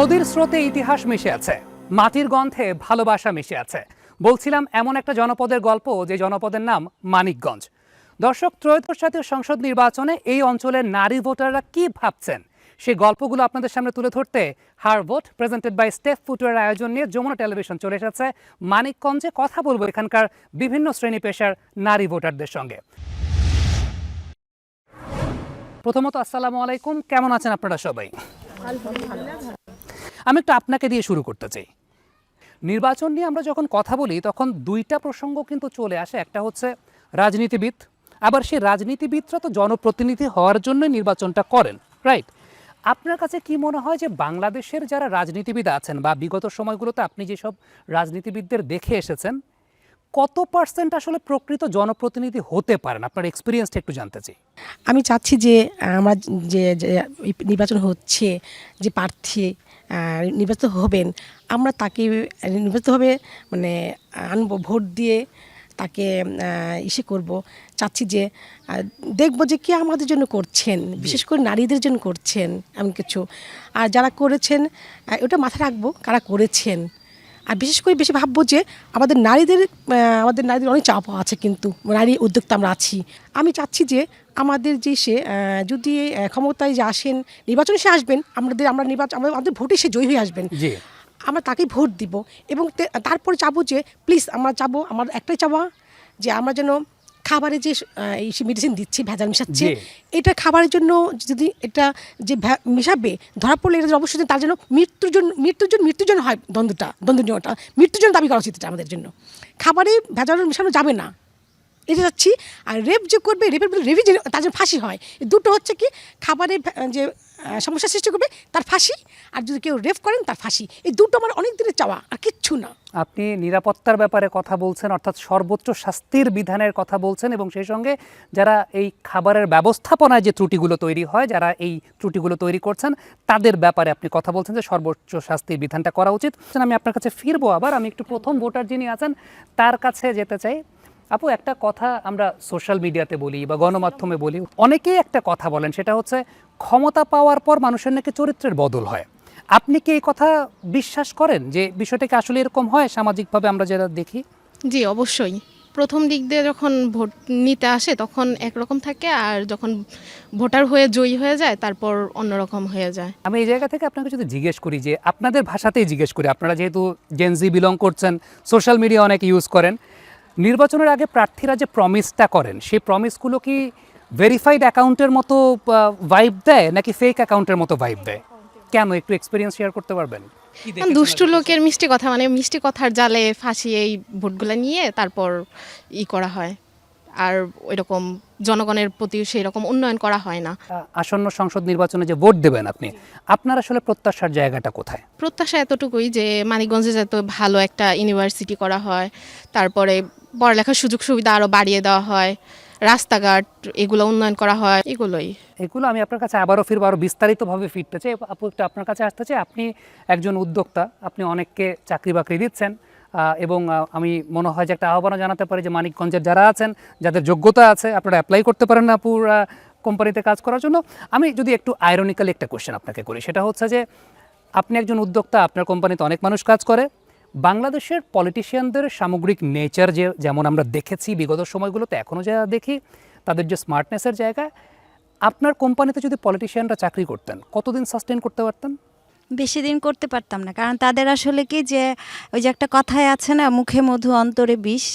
নদীর স্রোতে ইতিহাস মিশে আছে, মাটির গন্ধে ভালোবাসা মিশে আছে। বলছিলাম এমন একটা জনপদের গল্প যে জনপদের নাম মানিকগঞ্জ। দর্শক, ত্রয়োদশ জাতীয় সংসদ নির্বাচনে এই অঞ্চলের নারী ভোটাররা কি ভাবছেন সেই গল্পগুলো আপনাদের সামনে তুলে ধরতে Her Vote presented by Step Footwear আয়োজন নিয়ে যমুনা টেলিভিশন চলে এসেছে মানিকগঞ্জে। কথা বলবো এখানকার বিভিন্ন শ্রেণী পেশার নারী ভোটারদের সঙ্গে। প্রথমত আসসালামু আলাইকুম, কেমন আছেন আপনারা সবাই? আমি একটু আপনাকে দিয়ে শুরু করতে চাই। নির্বাচন নিয়ে আমরা যখন কথা বলি তখন দুইটা প্রসঙ্গ কিন্তু চলে আসে। একটা হচ্ছে রাজনীতিবিদ, আবার সেই রাজনীতিবিদরা তো জনপ্রতিনিধি হওয়ার জন্য নির্বাচনটা করেন, রাইট? আপনার কাছে কি মনে হয় যে বাংলাদেশের যারা রাজনীতিবিদ আছেন বা বিগত সময়গুলোতে আপনি যেসব রাজনীতিবিদদের দেখে এসেছেন, কত পার্সেন্ট আসলে প্রকৃত জনপ্রতিনিধি হতে পারেন? আপনার এক্সপিরিয়েন্সটা একটু জানতে চাই। আমি চাচ্ছি যে আমরা যে নির্বাচন হচ্ছে, যে প্রার্থী নির্বাচিত হবেন, আমরা তাকে নির্বাচিত হবে মানে আনবো, ভোট দিয়ে তাকে ইসে করব। চাচ্ছি যে দেখব যে কে আমাদের জন্য করছেন, বিশেষ করে নারীদের জন্য করছেন এমন কিছু। আর যারা করেছেন ওটা মাথায় রাখবো কারা করেছেন। আর বিশেষ করে বেশি ভাববো যে আমাদের নারীদের অনেক চাপ আছে, কিন্তু নারী উদ্যোক্তা আমরা আছি। আমি চাচ্ছি যে আমাদের যে সে যদি ক্ষমতায় যে আসেন, নির্বাচনে সে আসবেন, আমাদের ভোটে সে জয়ী হয়ে আসবেন, আমরা তাকেই ভোট দিব। এবং তারপরে চাবো যে প্লিজ আমার একটাই চাওয়া যে আমরা যেন খাবারে যে মেডিসিন দিচ্ছি, ভেজাল মিশাচ্ছে, এটা খাবারের জন্য যদি এটা যে মিশাবে ধরা পড়লে এটা অবশ্যই তার জন্য মৃত্যুর জন্য হয় দ্বন্দ্বটা মৃত্যুর জন্য দাবি করা উচিত। এটা আমাদের জন্য খাবারে ভেজাল মিশানো যাবে না, এটা যাচ্ছি। আর রেপ যে করবে, রেপের তার জন্য ফাঁসি হয়। এই দুটো হচ্ছে কি, খাবারে যে সমস্যা সৃষ্টি করবে তার ফাঁসি, আর যদি কেউ রেপ করেন তার ফাঁসি। এই দুটো আমার অনেক দিনের চাওয়া, আর কিচ্ছু না। আপনি নিরাপত্তার ব্যাপারে কথা বলছেন, অর্থাৎ সর্বোচ্চ শাস্তির বিধানের কথা বলছেন, এবং সেই সঙ্গে যারা এই খাবারের ব্যবস্থাপনায় যে ত্রুটিগুলো তৈরি হয়, যারা এই ত্রুটিগুলো তৈরি করছেন তাদের ব্যাপারে আপনি কথা বলছেন যে সর্বোচ্চ শাস্তির বিধানটা করা উচিত। আমি আপনার কাছে ফিরবো আবার। আমি একটু প্রথম ভোটার যিনি আছেন তার কাছে যেতে চাই। আপু, একটা কথা আমরা সোশ্যাল মিডিয়াতে বলি বা গণমাধ্যমে বলি, অনেকেই একটা কথা বলেন, সেটা হচ্ছে ক্ষমতা পাওয়ার পর মানুষের নাকি চরিত্রের বদল হয়। আপনি কি এই কথা বিশ্বাস করেন যে বিষয়টাকে আসলে এরকম হয় সামাজিকভাবে আমরা যারা দেখি? জি, অবশ্যই। প্রথম দিক দিয়ে যখন ভোট নিতে আসে তখন একরকম থাকে, আর যখন ভোটার হয়ে জয়ী হয়ে যায় তারপর অন্যরকম হয়ে যায়। আমি এই জায়গা থেকে আপনাকে যদি জিজ্ঞেস করি, যে আপনাদের ভাষাতেই জিজ্ঞেস করি, আপনারা যেহেতু জেনজি বিলং করছেন, সোশ্যাল মিডিয়া অনেক ইউজ করেন, নির্বাচনের আগে প্রার্থীরা যে প্রমিসটা করেন সেই প্রমিসগুলো কি ভেরিফাইড অ্যাকাউন্টের মতো ভাইব দেয় নাকি ফেক অ্যাকাউন্টের মতো ভাইব দেয়? কেন, একটু এক্সপিরিয়েন্স শেয়ার করতে পারবেন? দুষ্টু লোকের মিষ্টি কথা, মানে মিষ্টি কথার জালে ফাঁসিয়ে এই ভোটগুলো নিয়ে তারপর করা হয়, আর ওইরকম জনগণের প্রতি সেই রকম উন্নয়ন করা হয় না। আসন্ন সংসদ নির্বাচনে যে ভোট দেবেন আপনি, আপনার আসলে প্রত্যাশার জায়গাটা কোথায়? প্রত্যাশা এতটুকুই যে মানিকগঞ্জে যাতে ভালো একটা ইউনিভার্সিটি করা হয়, তারপরে পড়ালেখার সুযোগ সুবিধা আরও বাড়িয়ে দেওয়া হয়, রাস্তাঘাট এগুলো উন্নয়ন করা হয়, এগুলো আমি আপনার কাছে আবারও ফিরবো, আরও বিস্তারিতভাবে ফিরতে চাই। আপু, একটু আপনার কাছে আসতে চাই। আপনি একজন উদ্যোক্তা, আপনি অনেককে চাকরি বাকরি দিচ্ছেন, এবং আমি মনে হয় যে একটা আহ্বানও জানাতে পারি যে মানিকগঞ্জের যারা আছেন, যাদের যোগ্যতা আছে, আপনারা অ্যাপ্লাই করতে পারেন আপুর কোম্পানিতে কাজ করার জন্য। আমি যদি একটু আইরনিক্যালি একটা কোয়েশ্চেন আপনাকে করি, সেটা হচ্ছে যে আপনি একজন উদ্যোক্তা, আপনার কোম্পানিতে অনেক মানুষ কাজ করে। বাংলাদেশের পলিটিশিয়ানদের সামগ্রিক নেচার যেমন আমরা দেখেছি বিগত সময়গুলোতে, এখনও যা দেখি তাদের যে স্মার্টনেসের জায়গা, আপনার কোম্পানিতে যদি পলিটিশিয়ানরা চাকরি করতেন কতদিন সাস্টেন করতে পারতেন? বেশি দিন করতে পারতাম না, কারণ তাদের আসলে কি যে ওই যে একটা কথাই আছে না, মুখে মধু অন্তরে বিষ।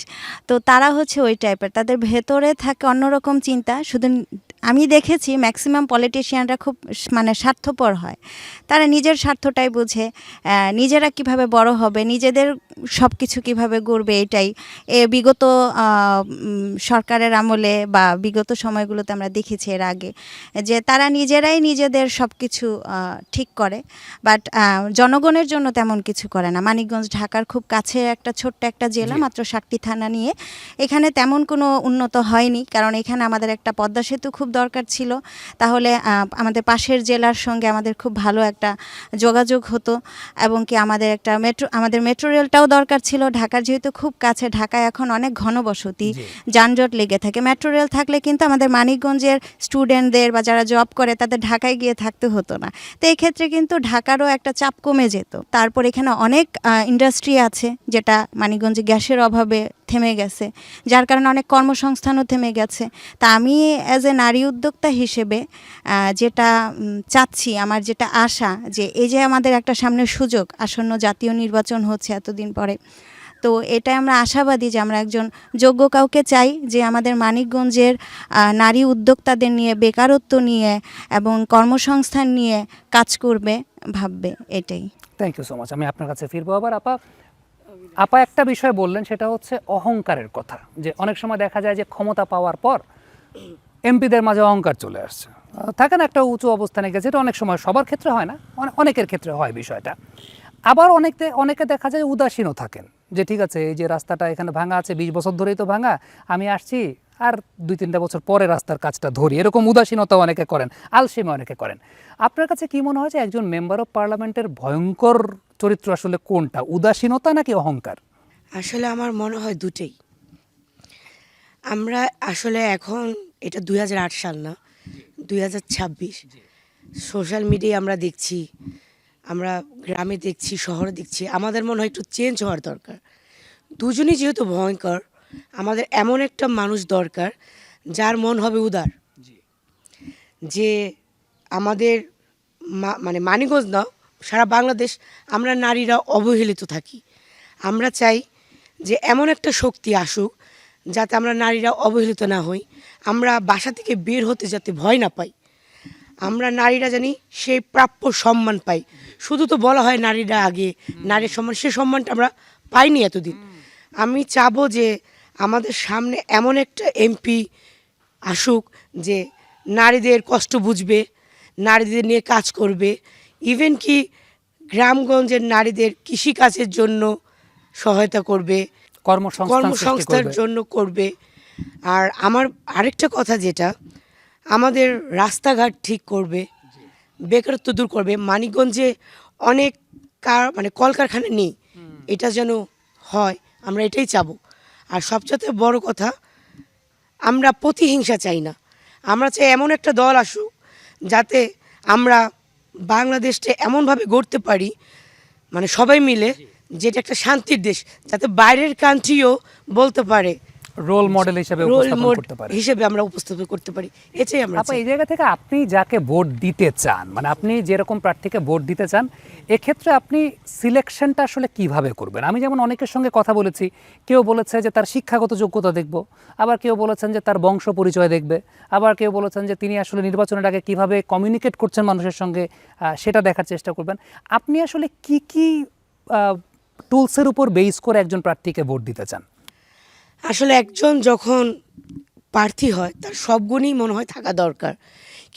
তো তারা হচ্ছে ওই টাইপের, তাদের ভেতরে থাকে অন্যরকম চিন্তা। শুধু আমি দেখেছি ম্যাক্সিমাম পলিটিশিয়ানরা খুব মানে স্বার্থপর হয়, তারা নিজের স্বার্থটাই বুঝে, নিজেরা কিভাবে বড় হবে, নিজেদের সব কিছু কীভাবে গড়বে, এটাই বিগত সরকারের আমলে বা বিগত সময়গুলোতে আমরা দেখেছি এর আগে, যে তারা নিজেরাই নিজেদের সব কিছু ঠিক করে, বাট জনগণের জন্য তেমন কিছু করে না। মানিকগঞ্জ ঢাকার খুব কাছে একটা ছোট্ট একটা জেলা, মাত্র 7টি থানা নিয়ে। এখানে তেমন কোনো উন্নত হয়নি, কারণ এখানে আমাদের একটা পদ্মা সেতু খুব দরকার ছিল, তাহলে আমাদের পাশের জেলার সঙ্গে আমাদের খুব ভালো একটা যোগাযোগ হতো, এবং কি আমাদের মেট্রো রেলটাও দরকার ছিল, ঢাকার যেহেতু খুব কাছে, ঢাকায় এখন অনেক ঘনবসতি, জি। যানজট লেগে থাকে। মেট্রো রেল থাকলে কিন্তু আমাদের মানিকগঞ্জের স্টুডেন্টদের বা যারা জব করে তাদের ঢাকায় গিয়ে থাকতে হতো না। তো এই ক্ষেত্রে কিন্তু ঢাকারও একটা চাপ কমে যেত। তারপর এখানে অনেক ইন্ডাস্ট্রি আছে যেটা মানিকগঞ্জে গ্যাসের অভাবে থেমে গেছে, যার কারণে অনেক কর্মসংস্থানও থেমে গেছে। তা আমি অ্যাজ এ নারী উদ্যোক্তা হিসেবে যেটা চাচ্ছি, আমার যেটা আশা, যে এই যে আমাদের একটা সামনে সুযোগ, আসন্ন জাতীয় নির্বাচন হচ্ছে এতদিন পরে, তো এটাই আমরা আশাবাদী যে আমরা একজন যোগ্য কাউকে চাই যে আমাদের মানিকগঞ্জের নারী উদ্যোক্তাদের নিয়ে, বেকারত্ব নিয়ে এবং কর্মসংস্থান নিয়ে কাজ করবে, ভাববে, এটাই। Thank you so much. আমি আপনার কাছে ফিরবো আবার। আপা একটা বিষয় বললেন, সেটা হচ্ছে অহংকারের কথা, যে অনেক সময় দেখা যায় যে ক্ষমতা পাওয়ার পর এমপিদের মাঝে অহংকার চলে আসছে, থাকে না একটা উঁচু অবস্থানে গেছে। এটা অনেক সময় সবার ক্ষেত্রে হয় না, অনেকের ক্ষেত্রে হয় বিষয়টা। আবার অনেকে দেখা যায় উদাসীনও থাকেন, যে ঠিক আছে এই যে রাস্তাটা এখানে ভাঙা আছে, 20 বছর ধরেই তো ভাঙা, আমি আসছি আর 2-3টা বছর পরে রাস্তার কাজটা ধরি, এরকম উদাসীনতাও অনেকে করেন, আলসেমি অনেকে করেন। আপনার কাছে কি মনে হয় যে একজন মেম্বার অফ পার্লামেন্টের ভয়ঙ্কর চরিত্র আসলে কোনটা, উদাসীনতা নাকি অহংকার? আসলে আমার মনে হয় দুটেই। আমরা আসলে এখন, এটা 2008 সাল না, 2026, সোশ্যাল মিডিয়ায় আমরা দেখছি, আমরা গ্রামে দেখছি, শহরে দেখছি, আমাদের মনে হয় একটু চেঞ্জ হওয়ার দরকার। দুজনই যেহেতু ভয়ঙ্কর, আমাদের এমন একটা মানুষ দরকার যার মন হবে উদার, যে আমাদের মানে মানিকগঞ্জ না, সারা বাংলাদেশ আমরা নারীরা অবহেলিত থাকি। আমরা চাই যে এমন একটা শক্তি আসুক যাতে আমরা নারীরা অবহেলিত না হই, আমরা বাসা থেকে বের হতে যাতে ভয় না পাই, আমরা নারীরা জানি সেই প্রাপ্য সম্মান পাই। শুধু তো বলা হয় নারীরা আগে, নারীর সম্মান, সে সম্মানটা আমরা পাইনি এতদিন। আমি চাবো যে আমাদের সামনে এমন একটা এমপি আসুক যে নারীদের কষ্ট বুঝবে, নারীদের নিয়ে কাজ করবে, ইভেন কি গ্রামগঞ্জের নারীদের কৃষিকাজের জন্য সহায়তা করবে, কর্মসংস্থার জন্য করবে। আর আমার আরেকটা কথা, যেটা আমাদের রাস্তাঘাট ঠিক করবে, বেকারত্ব দূর করবে। মানিকগঞ্জে অনেক মানে কলকারখানা নেই, এটা যেন হয়, আমরা এটাই চাবো। আর সবচেয়ে বড় কথা, আমরা প্রতিহিংসা চাই না, আমরা চাই এমন একটা দল আসুক যাতে আমরা বাংলাদেশটা এমনভাবে গড়তে পারি, মানে সবাই মিলে, যেটা একটা শান্তির দেশ, যাতে বাইরের কান্ট্রিও বলতে পারে, রোল মডেল হিসেবে উপস্থাপন করতে পারে, হিসেবে আমরা উপস্থাপন করতে পারি, এটাই আমরা আপা। এই জায়গা থেকে আপনি যাকে ভোট দিতে চান, মানে আপনি যেরকম প্রার্থীকে ভোট দিতে চান, এক্ষেত্রে আপনি সিলেকশনটা আসলে কিভাবে করবেন? আমি যেমন অনেকের সঙ্গে কথা বলেছি, কেউ বলেছে যে তার শিক্ষাগত যোগ্যতা দেখব, আবার কেউ বলেছেন যে তার বংশ পরিচয় দেখবে, আবার কেউ বলেছেন যে তিনি আসলে নির্বাচনের আগে কিভাবে কমিউনিকেট করছেন মানুষের সঙ্গে, সেটা দেখার চেষ্টা করবেন। আপনি আসলে কি কি টুলসের উপর বেস করে একজন প্রার্থীকে ভোট দিতে চান? আসলে একজন যখন প্রার্থী হয় তার সব গুণই মনে হয় থাকা দরকার,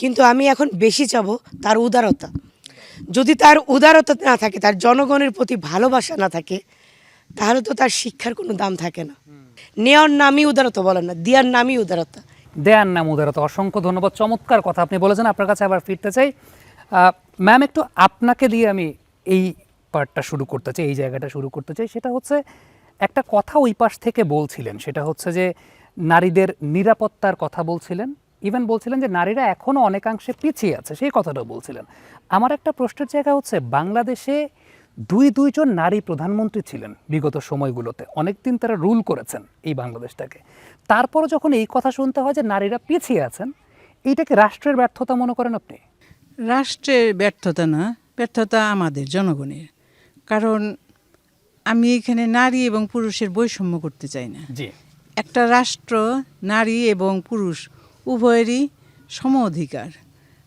কিন্তু আমি এখন বেশি চাবো তার উদারতা। যদি তার উদারতা না থাকে, তার জনগণের প্রতি ভালোবাসা না থাকে, তাহলে তো তার শিক্ষার কোনো দাম থাকে না। নেওয়ার নামই উদারতা বলেন না, দেওয়ার নামই উদারতা। দেয়ার নাম উদারতা। অসংখ্য ধন্যবাদ, চমৎকার কথা আপনি বলেছেন। আপনার কাছে আবার ফিরতে চাই। ম্যাম, একটু আপনাকে দিয়ে আমি এই পার্টটা শুরু করতে চাই, এই জায়গাটা শুরু করতে চাই। সেটা হচ্ছে একটা কথা ওই পাশ থেকে বলছিলেন, সেটা হচ্ছে যে নারীদের নিরাপত্তার কথা বলছিলেন, ইভেন বলছিলেন যে নারীরা এখনও অনেকাংশে পিছিয়ে আছে, সেই কথাটাও বলছিলেন। আমার একটা প্রশ্নের জায়গা হচ্ছে, বাংলাদেশে দুইজন নারী প্রধানমন্ত্রী ছিলেন বিগত সময়গুলোতে, অনেকদিন তারা রুল করেছেন এই বাংলাদেশটাকে। তারপরও যখন এই কথা শুনতে হয় যে নারীরা পিছিয়ে আছেন, এইটাকে রাষ্ট্রের ব্যর্থতা মনে করেন আপনি? রাষ্ট্রের ব্যর্থতা না, ব্যর্থতা আমাদের জনগণের। কারণ আমি এখানে নারী এবং পুরুষের বৈষম্য করতে চাই না। জি। একটা রাষ্ট্র নারী এবং পুরুষ উভয়েরই সম অধিকার।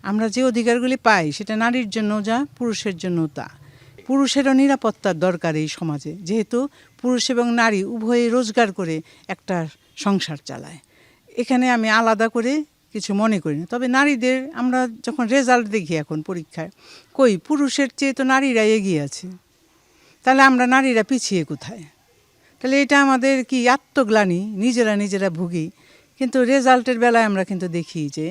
আমরা যে অধিকারগুলি পাই সেটা নারীর জন্য যা, পুরুষের জন্য তা। পুরুষেরও নিরাপত্তার দরকার এই সমাজে, যেহেতু পুরুষ এবং নারী উভয়ে রোজগার করে একটা সংসার চালায়। এখানে আমি আলাদা করে কিছু মনে করি না। তবে নারীদের আমরা যখন রেজাল্ট দেখি এখন পরীক্ষায়, কই পুরুষের চেয়ে তো নারীরা এগিয়ে আছে, তাহলে আমরা নারীরা পিছিয়ে কোথায়? তাহলে এটা আমাদের কি আত্মগ্লানি, নিজেরা ভুগি। কিন্তু রেজাল্টের বেলায় আমরা কিন্তু দেখি যে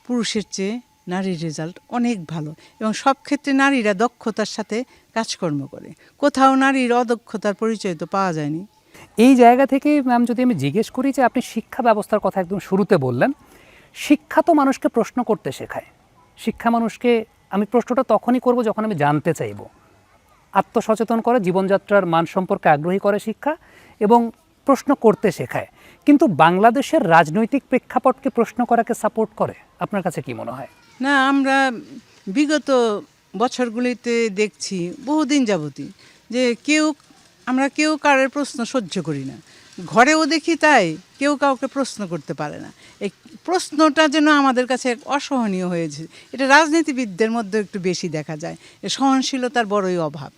পুরুষের চেয়ে নারীর রেজাল্ট অনেক ভালো এবং সব ক্ষেত্রে নারীরা দক্ষতার সাথে কাজকর্ম করে। কোথাও নারীর অদক্ষতার পরিচয় তো পাওয়া যায়নি। এই জায়গা থেকে ম্যাম যদি আমি জিজ্ঞেস করি যে আপনি শিক্ষা ব্যবস্থার কথা একদম শুরুতে বললেন, শিক্ষা তো মানুষকে প্রশ্ন করতে শেখায়। শিক্ষা মানুষকে, আমি প্রশ্নটা তখনই করব যখন আমি জানতে চাইব, আত্মসচেতন করে, জীবনযাত্রার মান সম্পর্কে আগ্রহী করে শিক্ষা, এবং প্রশ্ন করতে শেখায়। কিন্তু বাংলাদেশের রাজনৈতিক প্রেক্ষাপটকে প্রশ্ন করাকে সাপোর্ট করে? আপনার কাছে কি মনে হয়? না, আমরা বিগত বছরগুলিতে দেখছি বহুদিন যাবতই যে আমরা কেউ কারোর প্রশ্ন সহ্য করি না। ঘরেও দেখি তাই, কেউ কাউকে প্রশ্ন করতে পারে না। এই প্রশ্নটা যেন আমাদের কাছে অসহনীয় হয়েছে। এটা রাজনীতিবিদদের মধ্যে একটু বেশি দেখা যায়। এ সহনশীলতার বড়ই অভাব।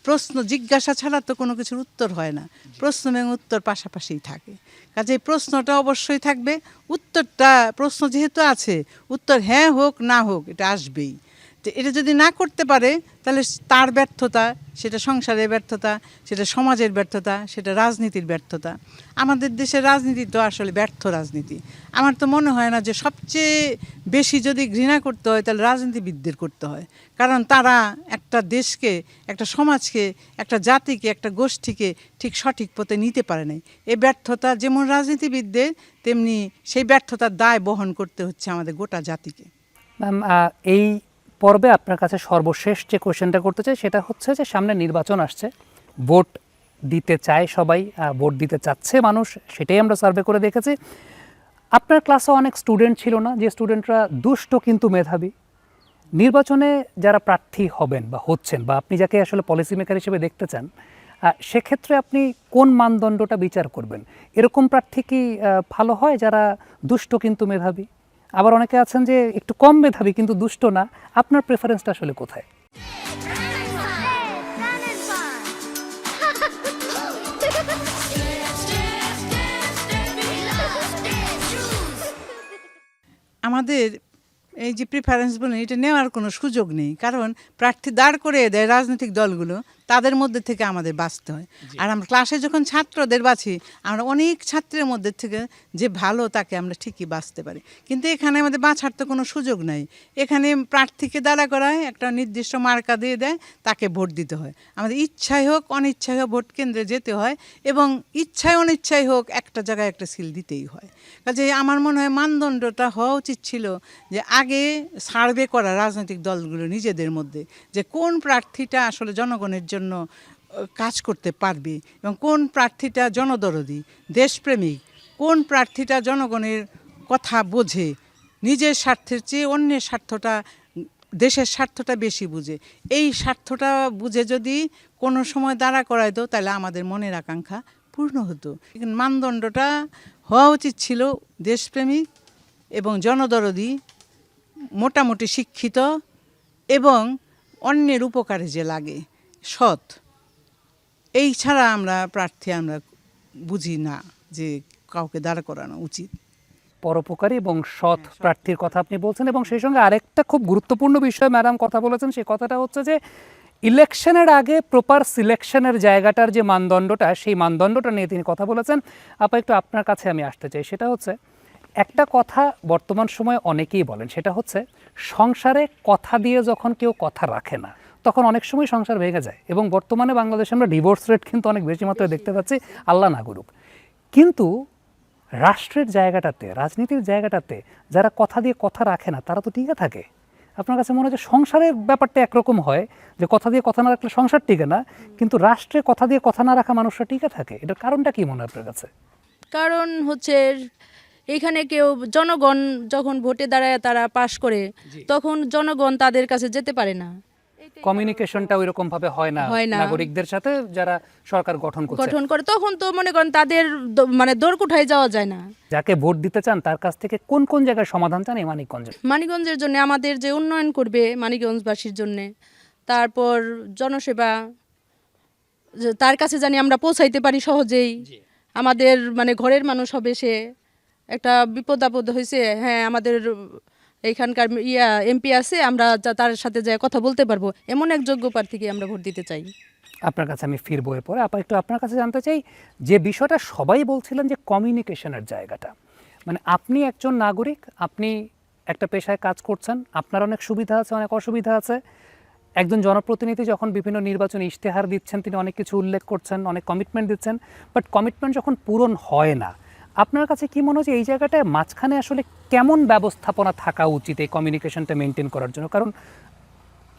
প্রশ্ন জিজ্ঞাসা ছাড়া তো কোনো কিছুর উত্তর হয় না। প্রশ্ন এবং উত্তর পাশাপাশিই থাকে। কাজে প্রশ্নটা অবশ্যই থাকবে, উত্তরটা, প্রশ্ন যেহেতু আছে, উত্তর হ্যাঁ হোক না হোক এটা আসবেই। তো এটা যদি না করতে পারে তাহলে তার ব্যর্থতা, সেটা সংসারের ব্যর্থতা, সেটা সমাজের ব্যর্থতা, সেটা রাজনীতির ব্যর্থতা। আমাদের দেশের রাজনীতি তো আসলে ব্যর্থ রাজনীতি। আমার তো মনে হয় না যে সবচেয়ে বেশি যদি ঘৃণা করতে হয় তাহলে রাজনীতিবিদদের করতে হয়, কারণ তারা একটা দেশকে, একটা সমাজকে, একটা জাতিকে, একটা গোষ্ঠীকে ঠিক সঠিক পথে নিতে পারে নাই। এই ব্যর্থতা যেমন রাজনীতিবিদদের, তেমনি সেই ব্যর্থতার দায় বহন করতে হচ্ছে আমাদের গোটা জাতিকে। ম্যাম, এই পর্বে আপনার কাছে সর্বশেষ যে কোয়েশ্চেনটা করতে চাই সেটা হচ্ছে যে সামনে নির্বাচন আসছে, ভোট দিতে চায় সবাই, ভোট দিতে চাচ্ছে মানুষ, সেটাই আমরা সার্ভে করে দেখেছি। আপনার ক্লাসে অনেক স্টুডেন্ট ছিল না যে স্টুডেন্টরা দুষ্ট কিন্তু মেধাবী? নির্বাচনে যারা প্রার্থী হবেন বা হচ্ছেন, বা আপনি যাকে আসলে পলিসি মেকার হিসেবে দেখতে চান, সেক্ষেত্রে আপনি কোন মানদণ্ডটা বিচার করবেন? এরকম প্রার্থী কি ভালো হয় যারা দুষ্ট কিন্তু মেধাবী? আবার অনেকে আছেন যে একটু কম মেধাবী কিন্তু দুষ্ট না। আপনার প্রেফারেন্সটা আসলে কোথায়? আমাদের এই যে প্রিফারেন্স বলে এটা নেওয়ার কোনো সুযোগ নেই, কারণ প্রার্থী দাঁড় করে দেয় রাজনৈতিক দলগুলো, তাদের মধ্যে থেকে আমাদের বাঁচতে হয়। আর আমরা ক্লাসে যখন ছাত্রদের বাছি, আমরা অনেক ছাত্রের মধ্যে থেকে যে ভালো তাকে আমরা ঠিকই বাঁচতে পারি। কিন্তু এখানে আমাদের বাছার তো কোনো সুযোগ নাই। এখানে প্রার্থীকে দাঁড়া করায়, একটা নির্দিষ্ট মার্কা দিয়ে দেয়, তাকে ভোট দিতে হয়। আমাদের ইচ্ছাই হোক অনিচ্ছাই হোক ভোট কেন্দ্রে যেতে হয়, এবং ইচ্ছায় অনিচ্ছাই হোক একটা জায়গায় একটা সিল দিতেই হয়। কাজে আমার মনে হয় মানদণ্ডটা হওয়া উচিত ছিল যে আগে সার্ভে করা রাজনৈতিক দলগুলো নিজেদের মধ্যে, যে কোন প্রার্থীটা আসলে জনগণের জন্য কাজ করতে পারবে, এবং কোন প্রার্থীটা জনদরদি, দেশপ্রেমিক, কোন প্রার্থীটা জনগণের কথা বোঝে, নিজের স্বার্থের চেয়ে অন্যের স্বার্থটা, দেশের স্বার্থটা বেশি বুঝে। এই স্বার্থটা বুঝে যদি কোনো সময় দাঁড়া করায় তো, তাহলে আমাদের মনের আকাঙ্ক্ষা পূর্ণ হতো। মানদণ্ডটা হওয়া উচিত ছিল দেশপ্রেমিক এবং জনদরদি, মোটামুটি শিক্ষিত, এবং অন্যের উপকারে যে লাগে সৎ। এই ছাড়া আমরা প্রার্থী আমরা বুঝি না যে কাউকে দাঁড় করানো উচিত। পরোপকারী এবং সৎ প্রার্থীর কথা আপনি বলছেন, এবং সেই সঙ্গে আরেকটা খুব গুরুত্বপূর্ণ বিষয় ম্যাডাম কথা বলেছেন, সেই কথাটা হচ্ছে যে ইলেকশনের আগে প্রপার সিলেকশনের জায়গাটার যে মানদণ্ডটা, সেই মানদণ্ডটা নিয়ে তিনি কথা বলেছেন। আপা, একটু আপনার কাছে আমি আসতে চাই। সেটা হচ্ছে, একটা কথা বর্তমান সময়ে অনেকেই বলেন, সেটা হচ্ছে সংসারে কথা দিয়ে যখন কেউ কথা রাখে না, তখন অনেক সময় সংসার ভেঙে যায়। এবং বর্তমানে বাংলাদেশে আমরা ডিভোর্স রেট কিন্তু অনেক বেশি মাত্রায় দেখতে পাচ্ছি, আল্লাহ না করুক। কিন্তু রাষ্ট্রের জায়গাটাতে, রাজনীতির জায়গাটাতে যারা কথা দিয়ে কথা রাখে না, তারা তো টিকে থাকে। আপনার কাছে মনে হয় যে সংসারের ব্যাপারটা একরকম হয়, যে কথা দিয়ে কথা না রাখলে সংসার টিকে না, কিন্তু রাষ্ট্রে কথা দিয়ে কথা না রাখা মানুষরা টিকে থাকে। এটার কারণটা কি মনে হয় আপনার কাছে? কারণ হচ্ছে এখানে কেউ, জনগণ যখন ভোটে দাঁড়ায় তারা পাশ করে, তখন জনগণ তাদের কাছে যেতে পারে না, কমিউনিকেশনটা ওই রকম ভাবে হয় না নাগরিকদের সাথে যারা সরকার গঠন করে, তখন তো মনে করেন তাদের মানে দোরকুঠায় যাওয়া যায় না। যাকে ভোট দিতে চান তার কাছ থেকে কোন কোন জায়গায় সমাধান চান এই মানিকগঞ্জের জন্য, আমাদের যে উন্নয়ন করবে মানিকগঞ্জবাসীর জন্য, তারপর জনসেবা, তার কাছে জানি আমরা পৌঁছাইতে পারি সহজেই। আমাদের মানে ঘরের মানুষ হবে, সে একটা বিপদ আপদ হয়েছে, হ্যাঁ আমাদের এইখানকার এমপি আছে, আমরা তার সাথে যায় কথা বলতে পারবো, এমন এক যোগ্য প্রার্থীকে আমরা ভোট দিতে চাই। আপনার কাছে আমি ফিরবো এরপরে। আপা, একটু আপনার কাছে জানতে চাই যে বিষয়টা সবাই বলছিলেন যে কমিউনিকেশনের জায়গাটা, মানে আপনি একজন নাগরিক, আপনি একটা পেশায় কাজ করছেন, আপনার অনেক সুবিধা আছে, অনেক অসুবিধা আছে। একজন জনপ্রতিনিধি যখন বিভিন্ন নির্বাচনী ইশতেহার দিচ্ছেন, তিনি অনেক কিছু উল্লেখ করছেন, অনেক কমিটমেন্ট দিচ্ছেন, বাট কমিটমেন্ট যখন পূরণ হয় না, আপনার কাছে কি মনে হচ্ছে এই জায়গাটায় মাঝখানে আসলে কেমন ব্যবস্থাপনা থাকা উচিত এই কমিউনিকেশনটা মেনটেন করার জন্য? কারণ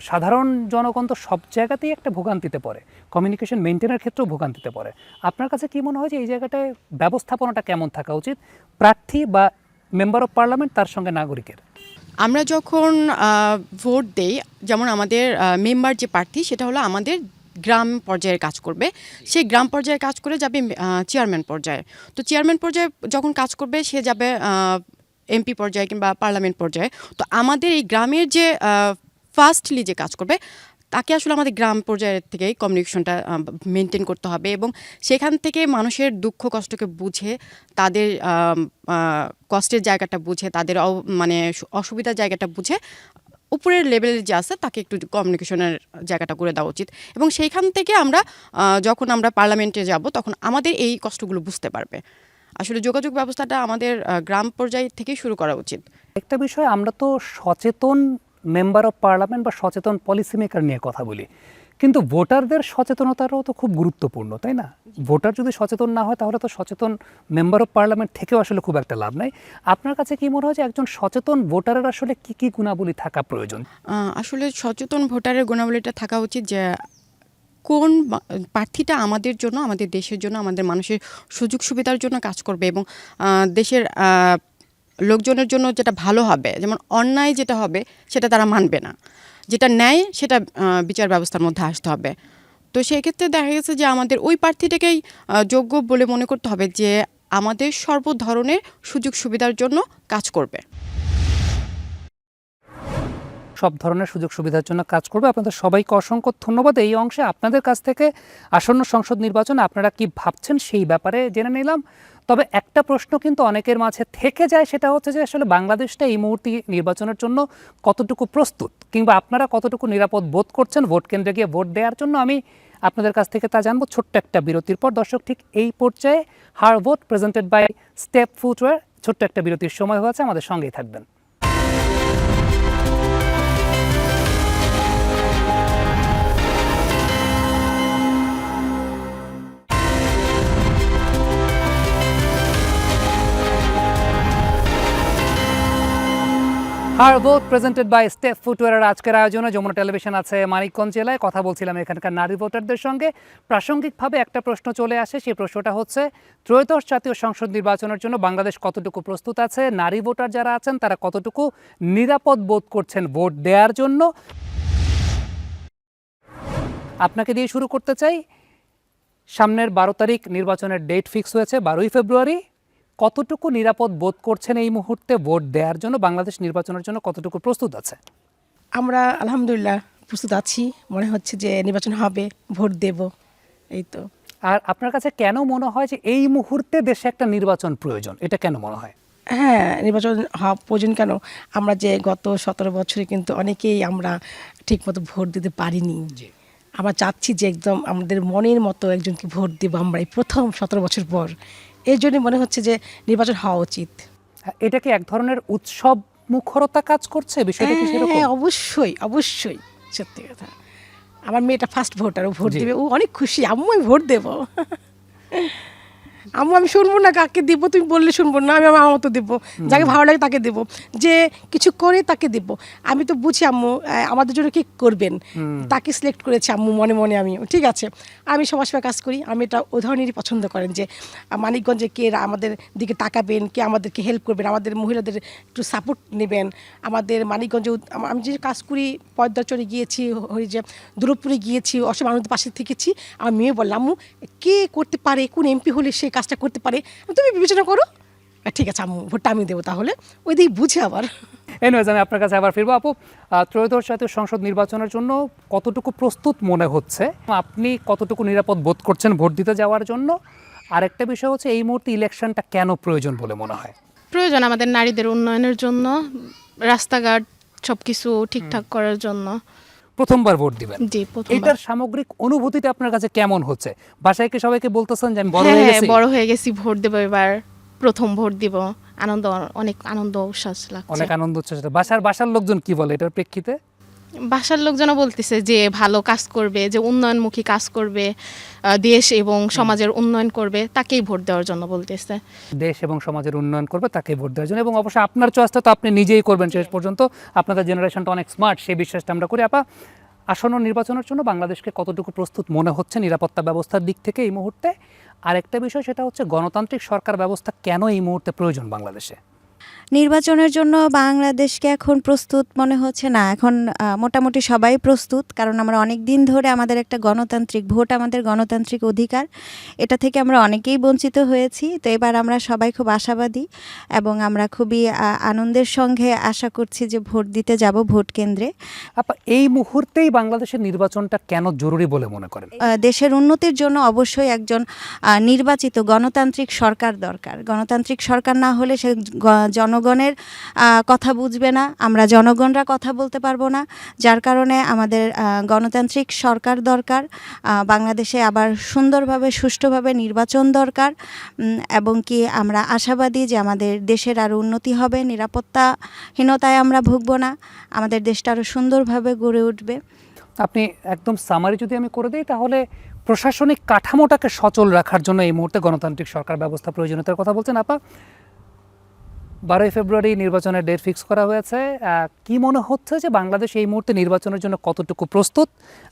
সাধারণ জনগণ তো সব জায়গাতেই একটা ভোগান্তিতে পড়ে, কমিউনিকেশন মেনটেনের ক্ষেত্রেও ভোগান্তিতে পড়ে। আপনার কাছে কি মনে হয় যে এই জায়গাটায় ব্যবস্থাপনাটা কেমন থাকা উচিত প্রার্থী বা মেম্বার অফ পার্লামেন্ট তার সঙ্গে নাগরিকের? আমরা যখন ভোট দেই, যেমন আমাদের মেম্বার যে প্রার্থী সেটা হলো আমাদের গ্রাম পর্যায়ের কাজ করবে, সেই গ্রাম পর্যায়ে কাজ করে যাবে চেয়ারম্যান পর্যায়ে। তো চেয়ারম্যান পর্যায়ে যখন কাজ করবে সে যাবে এমপি পর্যায়ে কিংবা পার্লামেন্ট পর্যায়ে। তো আমাদের এই গ্রামের যে ফার্স্টলি যে কাজ করবে তাকে আসলে আমাদের গ্রাম পর্যায়ের থেকেই কমিউনিকেশনটা মেনটেন করতে হবে এবং সেখান থেকে মানুষের দুঃখ কষ্টকে বুঝে, তাদের কষ্টের জায়গাটা বুঝে, তাদের মানে অসুবিধার জায়গাটা বুঝে উপরের লেভেলে যে আছে তাকে একটু কমিউনিকেশনের জায়গাটা করে দেওয়া উচিত। এবং সেইখান থেকে আমরা যখন আমরা পার্লামেন্টে যাব তখন আমাদের এই কষ্টগুলো বুঝতে পারবে। আসলে যোগাযোগ ব্যবস্থাটা আমাদের গ্রাম পর্যায় থেকেই শুরু করা উচিত। একটা বিষয়, আমরা তো সচেতন মেম্বার অফ পার্লামেন্ট বা সচেতন পলিসি মেকার নিয়ে কথা বলি, কিন্তু ভোটারদের সচেতনতারও তো খুব গুরুত্বপূর্ণ, তাই না? ভোটার যদি সচেতন না হয় তাহলে তো সচেতন মেম্বার অফ পার্লামেন্ট থেকেও আসলে খুব একটা লাভ নাই। আপনার কাছে কি মনে হয় যে একজন সচেতন ভোটারের আসলে কি কি গুণাবলী থাকা প্রয়োজন? আসলে সচেতন ভোটারের গুণাবলীটা থাকা উচিত যে কোন প্রার্থীটা আমাদের জন্য, আমাদের দেশের জন্য, আমাদের মানুষের সুযোগ সুবিধার জন্য কাজ করবে এবং দেশের লোকজনের জন্য যেটা ভালো হবে, যেমন অন্যায় যেটা হবে সেটা তারা মানবে না, যেটা ন্যায় সেটা বিচার ব্যবস্থার মধ্যে আসতে হবে। তো সেই ক্ষেত্রে দেখা গেছে যে আমাদের ওই প্রার্থীটাকেই যোগ্য বলে মনে করতে হবে যে আমাদের সর্ব ধরনের সুযোগ সুবিধার জন্য কাজ করবে, সব ধরনের সুযোগ সুবিধার জন্য কাজ করবে। আপনাদের সবাইকে অসংখ্য ধন্যবাদ। এই অংশে আপনাদের কাছ থেকে আসন্ন সংসদ নির্বাচনে আপনারা কি ভাবছেন সেই ব্যাপারে জেনে নিলাম। তবে একটা প্রশ্ন কিন্তু অনেকের মাঝে থেকে যায়, সেটা হচ্ছে যে আসলে বাংলাদেশটা এই মুহূর্তে নির্বাচনের জন্য কতটুকু প্রস্তুত, কিংবা আপনারা কতটুকু নিরাপদ বোধ করছেন ভোট কেন্দ্রে গিয়ে ভোট দেওয়ার জন্য। আমি আপনাদের কাছ থেকে তা জানবো ছোট্ট একটা বিরতির পর। দর্শক, ঠিক এই পর্যায়ে হার Vote presented by step footwear, ছোট্ট একটা বিরতির সময় হয়েছে, আমাদের সঙ্গেই থাকবেন। হার ভোট প্রেজেন্টেড বাই স্টেপ ফুটওয়্যারের আজকের আয়োজনে যমুনা টেলিভিশন আছে মানিকগঞ্জ জেলায়। কথা বলছিলাম এখানকার নারী ভোটারদের সঙ্গে। প্রাসঙ্গিকভাবে একটা প্রশ্ন চলে আসে, সেই প্রশ্নটা হচ্ছে ত্রয়োদশ জাতীয় সংসদ নির্বাচনের জন্য বাংলাদেশ কতটুকু প্রস্তুত আছে, নারী ভোটার যারা আছেন তারা কতটুকু নিরাপদ বোধ করছেন ভোট দেওয়ার জন্য। আপনাকে দিয়ে শুরু করতে চাই। সামনের 12 তারিখ নির্বাচনের ডেট ফিক্স হয়েছে, 12ই ফেব্রুয়ারি। কতটুকু নিরাপদ বোধ করছেন এই মুহূর্তে ভোট দেওয়ার জন্য? বাংলাদেশ নির্বাচনের জন্য কতটুকু প্রস্তুত আছে? আমরা আলহামদুলিল্লাহ প্রস্তুত আছি, মনে হচ্ছে যে নির্বাচন হবে, ভোট দেব, এই তো। আর আপনার কাছে কেন মনে হয় যে এই মুহূর্তে দেশে একটা নির্বাচন প্রয়োজন, এটা কেন মনে হয়? হ্যাঁ, নির্বাচন হওয়া প্রয়োজন কেন? আমরা যে গত 17 বছরে কিন্তু অনেকেই আমরা ঠিকমতো ভোট দিতে পারিনি। আমরা চাচ্ছি যে একদম আমাদের মনের মতো একজনকে ভোট দেবো আমরা এই প্রথম 17 বছর পর। এর জন্য মনে হচ্ছে যে নির্বাচন হওয়া উচিত। এটা কি এক ধরনের উৎসব মুখরতা কাজ করছে বিষয়টা কি সেরকম? হ্যাঁ, অবশ্যই অবশ্যই, সত্যি কথা। আমার মেয়েটা ফার্স্ট ভোটার, ও ভোট দেবে, ও অনেক খুশি, আম্মু আমি ভোট দেবো। আম্মু আমি শুনবো না কাকে দিব, তুমি বললে শুনবো না, আমি আমার মতো দেবো, যাকে ভালো লাগে তাকে দেবো, যে কিছু করে তাকে দেবো। আমি তো বুঝি আম্মু আমাদের জন্য কি করবেন, তাকে সিলেক্ট করেছি আম্মু মনে মনে। আমি ঠিক আছে, আমি সমাজসেবা কাজ করি, আমি এটা ওই ধরনেরই পছন্দ করেন যে মানিকগঞ্জে কে আমাদের দিকে তাকাবেন, কে আমাদেরকে হেল্প করবেন, আমাদের মহিলাদের একটু সাপোর্ট নেবেন। আমাদের মানিকগঞ্জে আমি যে কাজ করি, পদ্মাচরে গিয়েছি, যে দুর্গাপুরে গিয়েছি, অসম মানুষদের পাশে থেকেছি। আমার মেয়ে বললাম আম্মু কে করতে পারে, কোন এমপি হলে সে কাজটা করতে পারে, তুমি বিবেচনা করো। ঠিক আছে আম্মু, ভোটটা আমি দেবো তাহলে, ওই দিকে বুঝে আবার। এনিওয়েজ, আমি আপনার কাছে আবার ফিরবো। আপু, ত্রয়োদশ জাতীয় সংসদ নির্বাচনের জন্য কতটুকু প্রস্তুত মনে হচ্ছে, আপনি কতটুকু নিরাপদ বোধ করছেন ভোট দিতে যাওয়ার জন্য? আরেকটা বিষয় হচ্ছে এই মুহূর্তে ইলেকশনটা কেন প্রয়োজন বলে মনে হয়? প্রয়োজন আমাদের নারীদের উন্নয়নের জন্য, রাস্তাঘাট সবকিছু ঠিকঠাক করার জন্য। প্রথমবার ভোট দিবেন, জি, প্রথমবার। এটার সামগ্রিক অনুভূতিটা আপনার কাছে কেমন হচ্ছে? বাসায় কি সবাইকে বলতেছেন যে আমি বড় হয়ে হ্যাঁ, গেছি? বড় হয়ে গেছি, ভোট দেবো, এবার প্রথম ভোট দিব, অনেক আনন্দ উচ্ছ্বাস লাগছে। অনেক আনন্দ উচ্ছ্বাস। বাসার লোকজন কি বলে এটার প্রেক্ষিতে? বাসার লোকজনও বলতেছে যে ভালো কাজ করবে, যে উন্নয়নমুখী কাজ করবে, দেশ এবং সমাজের উন্নয়ন করবে, তাকেই ভোট দেওয়ার জন্য বলতেছে। দেশ এবং সমাজের উন্নয়ন করবে তাকে ভোট দেওয়ার জন্য, এবং অবশ্যই আপনার চয়েসটা তো আপনি নিজেই করবেন শেষ পর্যন্ত। আপনাদের জেনারেশনটা অনেক স্মার্ট, সেই বিশ্বাসটা আমরা করি। আপা, আসন্ন নির্বাচনের জন্য বাংলাদেশকে কতটুকু প্রস্তুত মনে হচ্ছে নিরাপত্তা ব্যবস্থার দিক থেকে এই মুহূর্তে? আরেকটা বিষয়, সেটা হচ্ছে গণতান্ত্রিক সরকার ব্যবস্থা কেন এই মুহূর্তে প্রয়োজন বাংলাদেশে? নির্বাচনের জন্য বাংলাদেশকে এখন প্রস্তুত মনে হচ্ছে না। এখন মোটামুটি সবাই প্রস্তুত, কারণ আমরা অনেক দিন ধরে আমাদের একটা গণতান্ত্রিক ভোট, আমাদের গণতান্ত্রিক অধিকার, এটা থেকে আমরা অনেকেই বঞ্চিত হয়েছি। তো এবার আমরা সবাই খুব আশাবাদী এবং আমরা খুবই আনন্দের সঙ্গে আশা করছি যে ভোট দিতে যাব ভোট কেন্দ্রে। আপা, এই মুহূর্তেই বাংলাদেশের নির্বাচনটা কেন জরুরি বলে মনে করেন? দেশের উন্নতির জন্য অবশ্যই একজন নির্বাচিত গণতান্ত্রিক সরকার দরকার। গণতান্ত্রিক সরকার না হলে সে জনগণের কথা বুঝবে না, আমরা জনগণরা কথা বলতে পারবো না। যার কারণে আমাদের গণতান্ত্রিক সরকার দরকার। বাংলাদেশে আবার সুন্দরভাবে সুষ্ঠুভাবে নির্বাচন দরকার, এবং কি আমরা আশাবাদী যে আমাদের দেশের আরও উন্নতি হবে, নিরাপত্তাহীনতায় আমরা ভুগবো না, আমাদের দেশটা আরও সুন্দরভাবে গড়ে উঠবে। আপনি একদম সামারি যদি আমি করে দিই, তাহলে প্রশাসনিক কাঠামোটাকে সচল রাখার জন্য এই মুহূর্তে গণতান্ত্রিক সরকার ব্যবস্থা প্রয়োজনীয়তার কথা বলছেন। আপা, 12ই ফেব্রুয়ারি নির্বাচনের ডেট ফিক্স করা হয়েছে। কি মনে হচ্ছে যে বাংলাদেশ এই মুহূর্তে নির্বাচনের জন্য কতটুকু প্রস্তুত,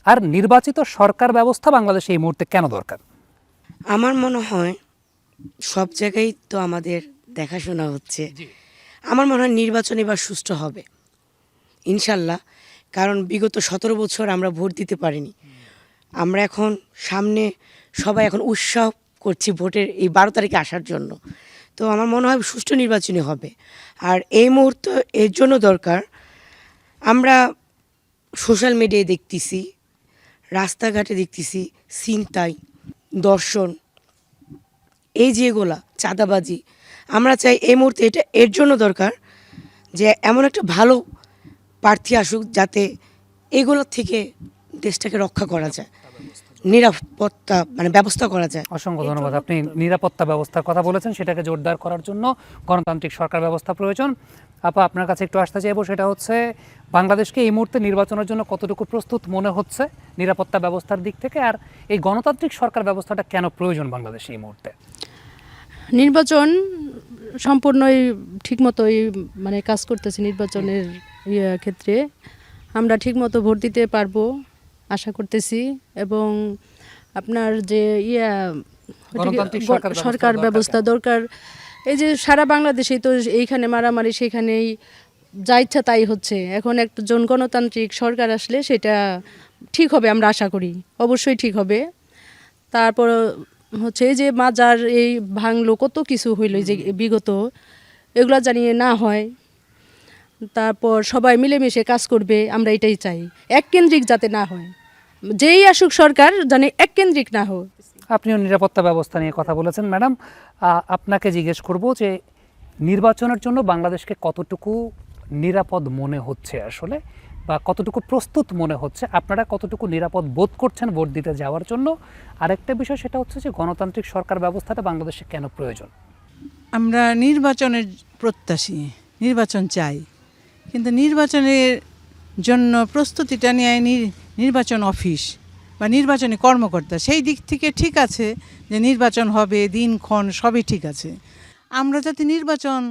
আর নির্বাচিত সরকার ব্যবস্থা বাংলাদেশে এই মুহূর্তে কেন দরকার? আমার মনে হয় সব জায়গায় তো আমাদের দেখাশোনা হচ্ছে। আমার মনে হয় নির্বাচন এবার সুষ্ঠু হবে ইনশাল্লাহ, কারণ বিগত 17 বছর আমরা ভোট দিতে পারিনি। আমরা এখন সামনে সবাই এখন উৎসাহ করছি ভোটের এই 12 তারিখে আসার জন্য। তো আমার মনে হয় সুষ্ঠু নির্বাচনই হবে। আর এই মুহূর্তে এর জন্য দরকার, আমরা সোশ্যাল মিডিয়ায় দেখতেছি, রাস্তাঘাটে দেখতেছি ছিনতাই, দর্শন, এই যেগুলা চাঁদাবাজি। আমরা চাই এই মুহূর্তে এটা এর জন্য দরকার যে এমন একটা ভালো প্রার্থী আসুক যাতে এগুলোর থেকে দেশটাকে রক্ষা করা যায়, নিরাপত্তা ব্যবস্থা করা যায়। অসংখ্য ধন্যবাদ। আপনি নিরাপত্তা ব্যবস্থার কথা বলেছেন, সেটাকে জোরদার করার জন্য গণতান্ত্রিক সরকার ব্যবস্থা প্রয়োজন। আপা, আপনার কাছে একটু আসতে চাইবো, সেটা হচ্ছে বাংলাদেশকে এই মুহূর্তে নির্বাচনের জন্য কতটুকু প্রস্তুত মনে হচ্ছে নিরাপত্তা ব্যবস্থার দিক থেকে, আর এই গণতান্ত্রিক সরকার ব্যবস্থাটা কেন প্রয়োজন বাংলাদেশে এই মুহূর্তে? নির্বাচন সম্পূর্ণই ঠিকমতোই কাজ করতেছে। নির্বাচনের ক্ষেত্রে আমরা ঠিকমতো ভোট দিতে পারবো আশা করতেছি, এবং আপনার যে গণতান্ত্রিক সরকার ব্যবস্থা দরকার। এই যে সারা বাংলাদেশেই তো এইখানে মারামারি, সেখানেই যা ইচ্ছা তাই হচ্ছে। এখন একজন গণতান্ত্রিক সরকার আসলে সেটা ঠিক হবে, আমরা আশা করি অবশ্যই ঠিক হবে। তারপর হচ্ছে এই যে মাজার এই ভাঙলো, কত কিছু হইল যে বিগত, এগুলা জানিয়ে না হয়। তারপর সবাই মিলেমিশে কাজ করবে, আমরা এটাই চাই। এককেন্দ্রিক যাতে না হয়, যেই আসুক সরকার জানে এককেন্দ্রিক না হোক। আপনিও নিরাপত্তা ব্যবস্থা নিয়ে কথা বলেছেন। ম্যাডাম, আপনাকে জিজ্ঞেস করব যে নির্বাচনের জন্য বাংলাদেশকে কতটুকু নিরাপদ মনে হচ্ছে আসলে, বা কতটুকু প্রস্তুত মনে হচ্ছে? আপনারা কতটুকু নিরাপদ বোধ করছেন ভোট দিতে যাওয়ার জন্য? আরেকটা বিষয়, সেটা হচ্ছে যে গণতান্ত্রিক সরকার ব্যবস্থাটা বাংলাদেশে কেন প্রয়োজন? আমরা নির্বাচনের প্রত্যাশী, নির্বাচন চাই, কিন্তু নির্বাচনের জন্য প্রস্তুতিটা নিয়ে নির্বাচন অফিস বা নির্বাচনী কর্মকর্তা সেই দিক থেকে ঠিক আছে যে নির্বাচন হবে, দিনক্ষণ সবই ঠিক আছে। আমরা যাতে নির্বাচন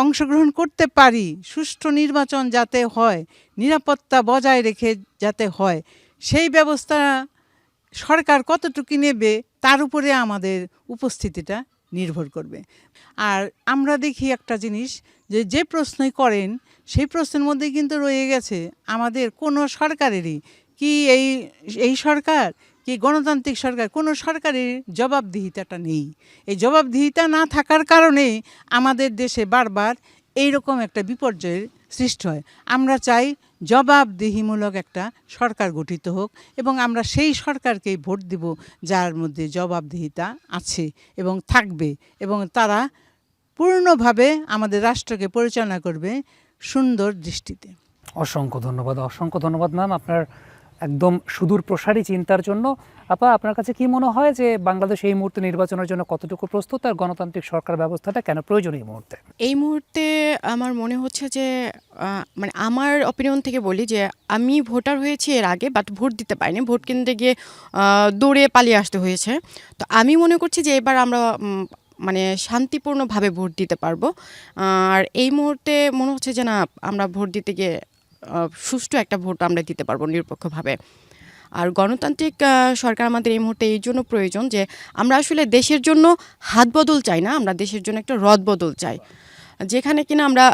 অংশগ্রহণ করতে পারি, সুষ্ঠু নির্বাচন যাতে হয়, নিরাপত্তা বজায় রেখে যাতে হয়, সেই ব্যবস্থা সরকার কতটুকু নেবে তার উপরে আমাদের উপস্থিতিটা নির্ভর করবে। আর আমরা দেখি একটা জিনিস, যে প্রশ্নই করেন সেই প্রশ্নের মধ্যে কিন্তু রয়ে গেছে আমাদের কোনো সরকারেরই, কি এই সরকার কি গণতান্ত্রিক সরকার, কোনো সরকারের জবাবদিহিতাটা নেই। এই জবাবদিহিতা না থাকার কারণে আমাদের দেশে বারবার এইরকম একটা বিপর্যয়ের সৃষ্টি হয়। আমরা চাই জবাবদিহিমূলক একটা সরকার গঠিত হোক, এবং আমরা সেই সরকারকেই ভোট দেব যার মধ্যে জবাবদিহিতা আছে এবং থাকবে, এবং তারা পূর্ণভাবে আমাদের রাষ্ট্রকে পরিচালনা করবে সুন্দর দৃষ্টিতে। অসংখ্য ধন্যবাদ, অসংখ্য ধন্যবাদ ম্যাম। আপনার একদম সুদূর প্রসারী চিন্তার জন্য। আপা, আপনার কাছে কি মনে হয় যে বাংলাদেশ এই মুহূর্তে নির্বাচনের জন্য কতটুকু প্রস্তুত, আর গণতান্ত্রিক সরকার ব্যবস্থাটা কেন প্রয়োজন এই মুহূর্তে? এই মুহূর্তে আমার মনে হচ্ছে যে মানে আমার অপিনিয়ন থেকে বলি যে আমি ভোটার হয়েছি এর আগে, বাট ভোট দিতে পারিনি, ভোট কেন্দ্রে গিয়ে দৌড়ে পালিয়ে আসতে হয়েছে। তো আমি মনে করছি যে এবার আমরা মানে শান্তিপূর্ণভাবে ভোট দিতে পারবো। আর এই মুহূর্তে মনে হচ্ছে যে না, আমরা ভোট দিতে গিয়ে সুষ্ঠু একটা ভোট আমরা দিতে পারবো নিরপেক্ষভাবে। আর গণতান্ত্রিক সরকার আমাদের এই মুহূর্তে এই জন্য প্রয়োজন যে আমরা আসলে দেশের জন্য হাত বদল চাই না, আমরা দেশের জন্য একটা রদ বদল চাই, যেখানে কিনা আমরা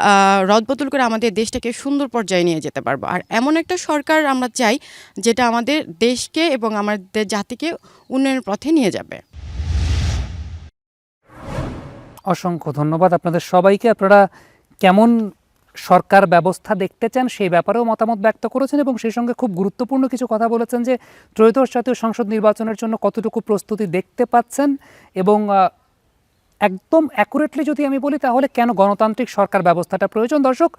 রদ বদল করে আমাদের দেশটাকে সুন্দর পর্যায়ে নিয়ে যেতে পারবো। আর এমন একটা সরকার আমরা চাই যেটা আমাদের দেশকে এবং আমাদের জাতিকে উন্নয়নের পথে নিয়ে যাবে। অসংখ্য ধন্যবাদ আপনাদের সবাইকে। আপনারা কেমন সরকার ব্যবস্থা দেখতে চান সেই ব্যাপারেও মতামত ব্যক্ত করেছেন, এবং সেই সঙ্গে খুব গুরুত্বপূর্ণ কিছু কথা বলেছেন যে ত্রয়োদশ জাতীয় সংসদ নির্বাচনের জন্য কতটুকু প্রস্তুতি দেখতে পাচ্ছেন, এবং একদম অ্যাকুরেটলি যদি আমি বলি তাহলে কেন গণতান্ত্রিক সরকার ব্যবস্থাটা প্রয়োজন। দর্শক,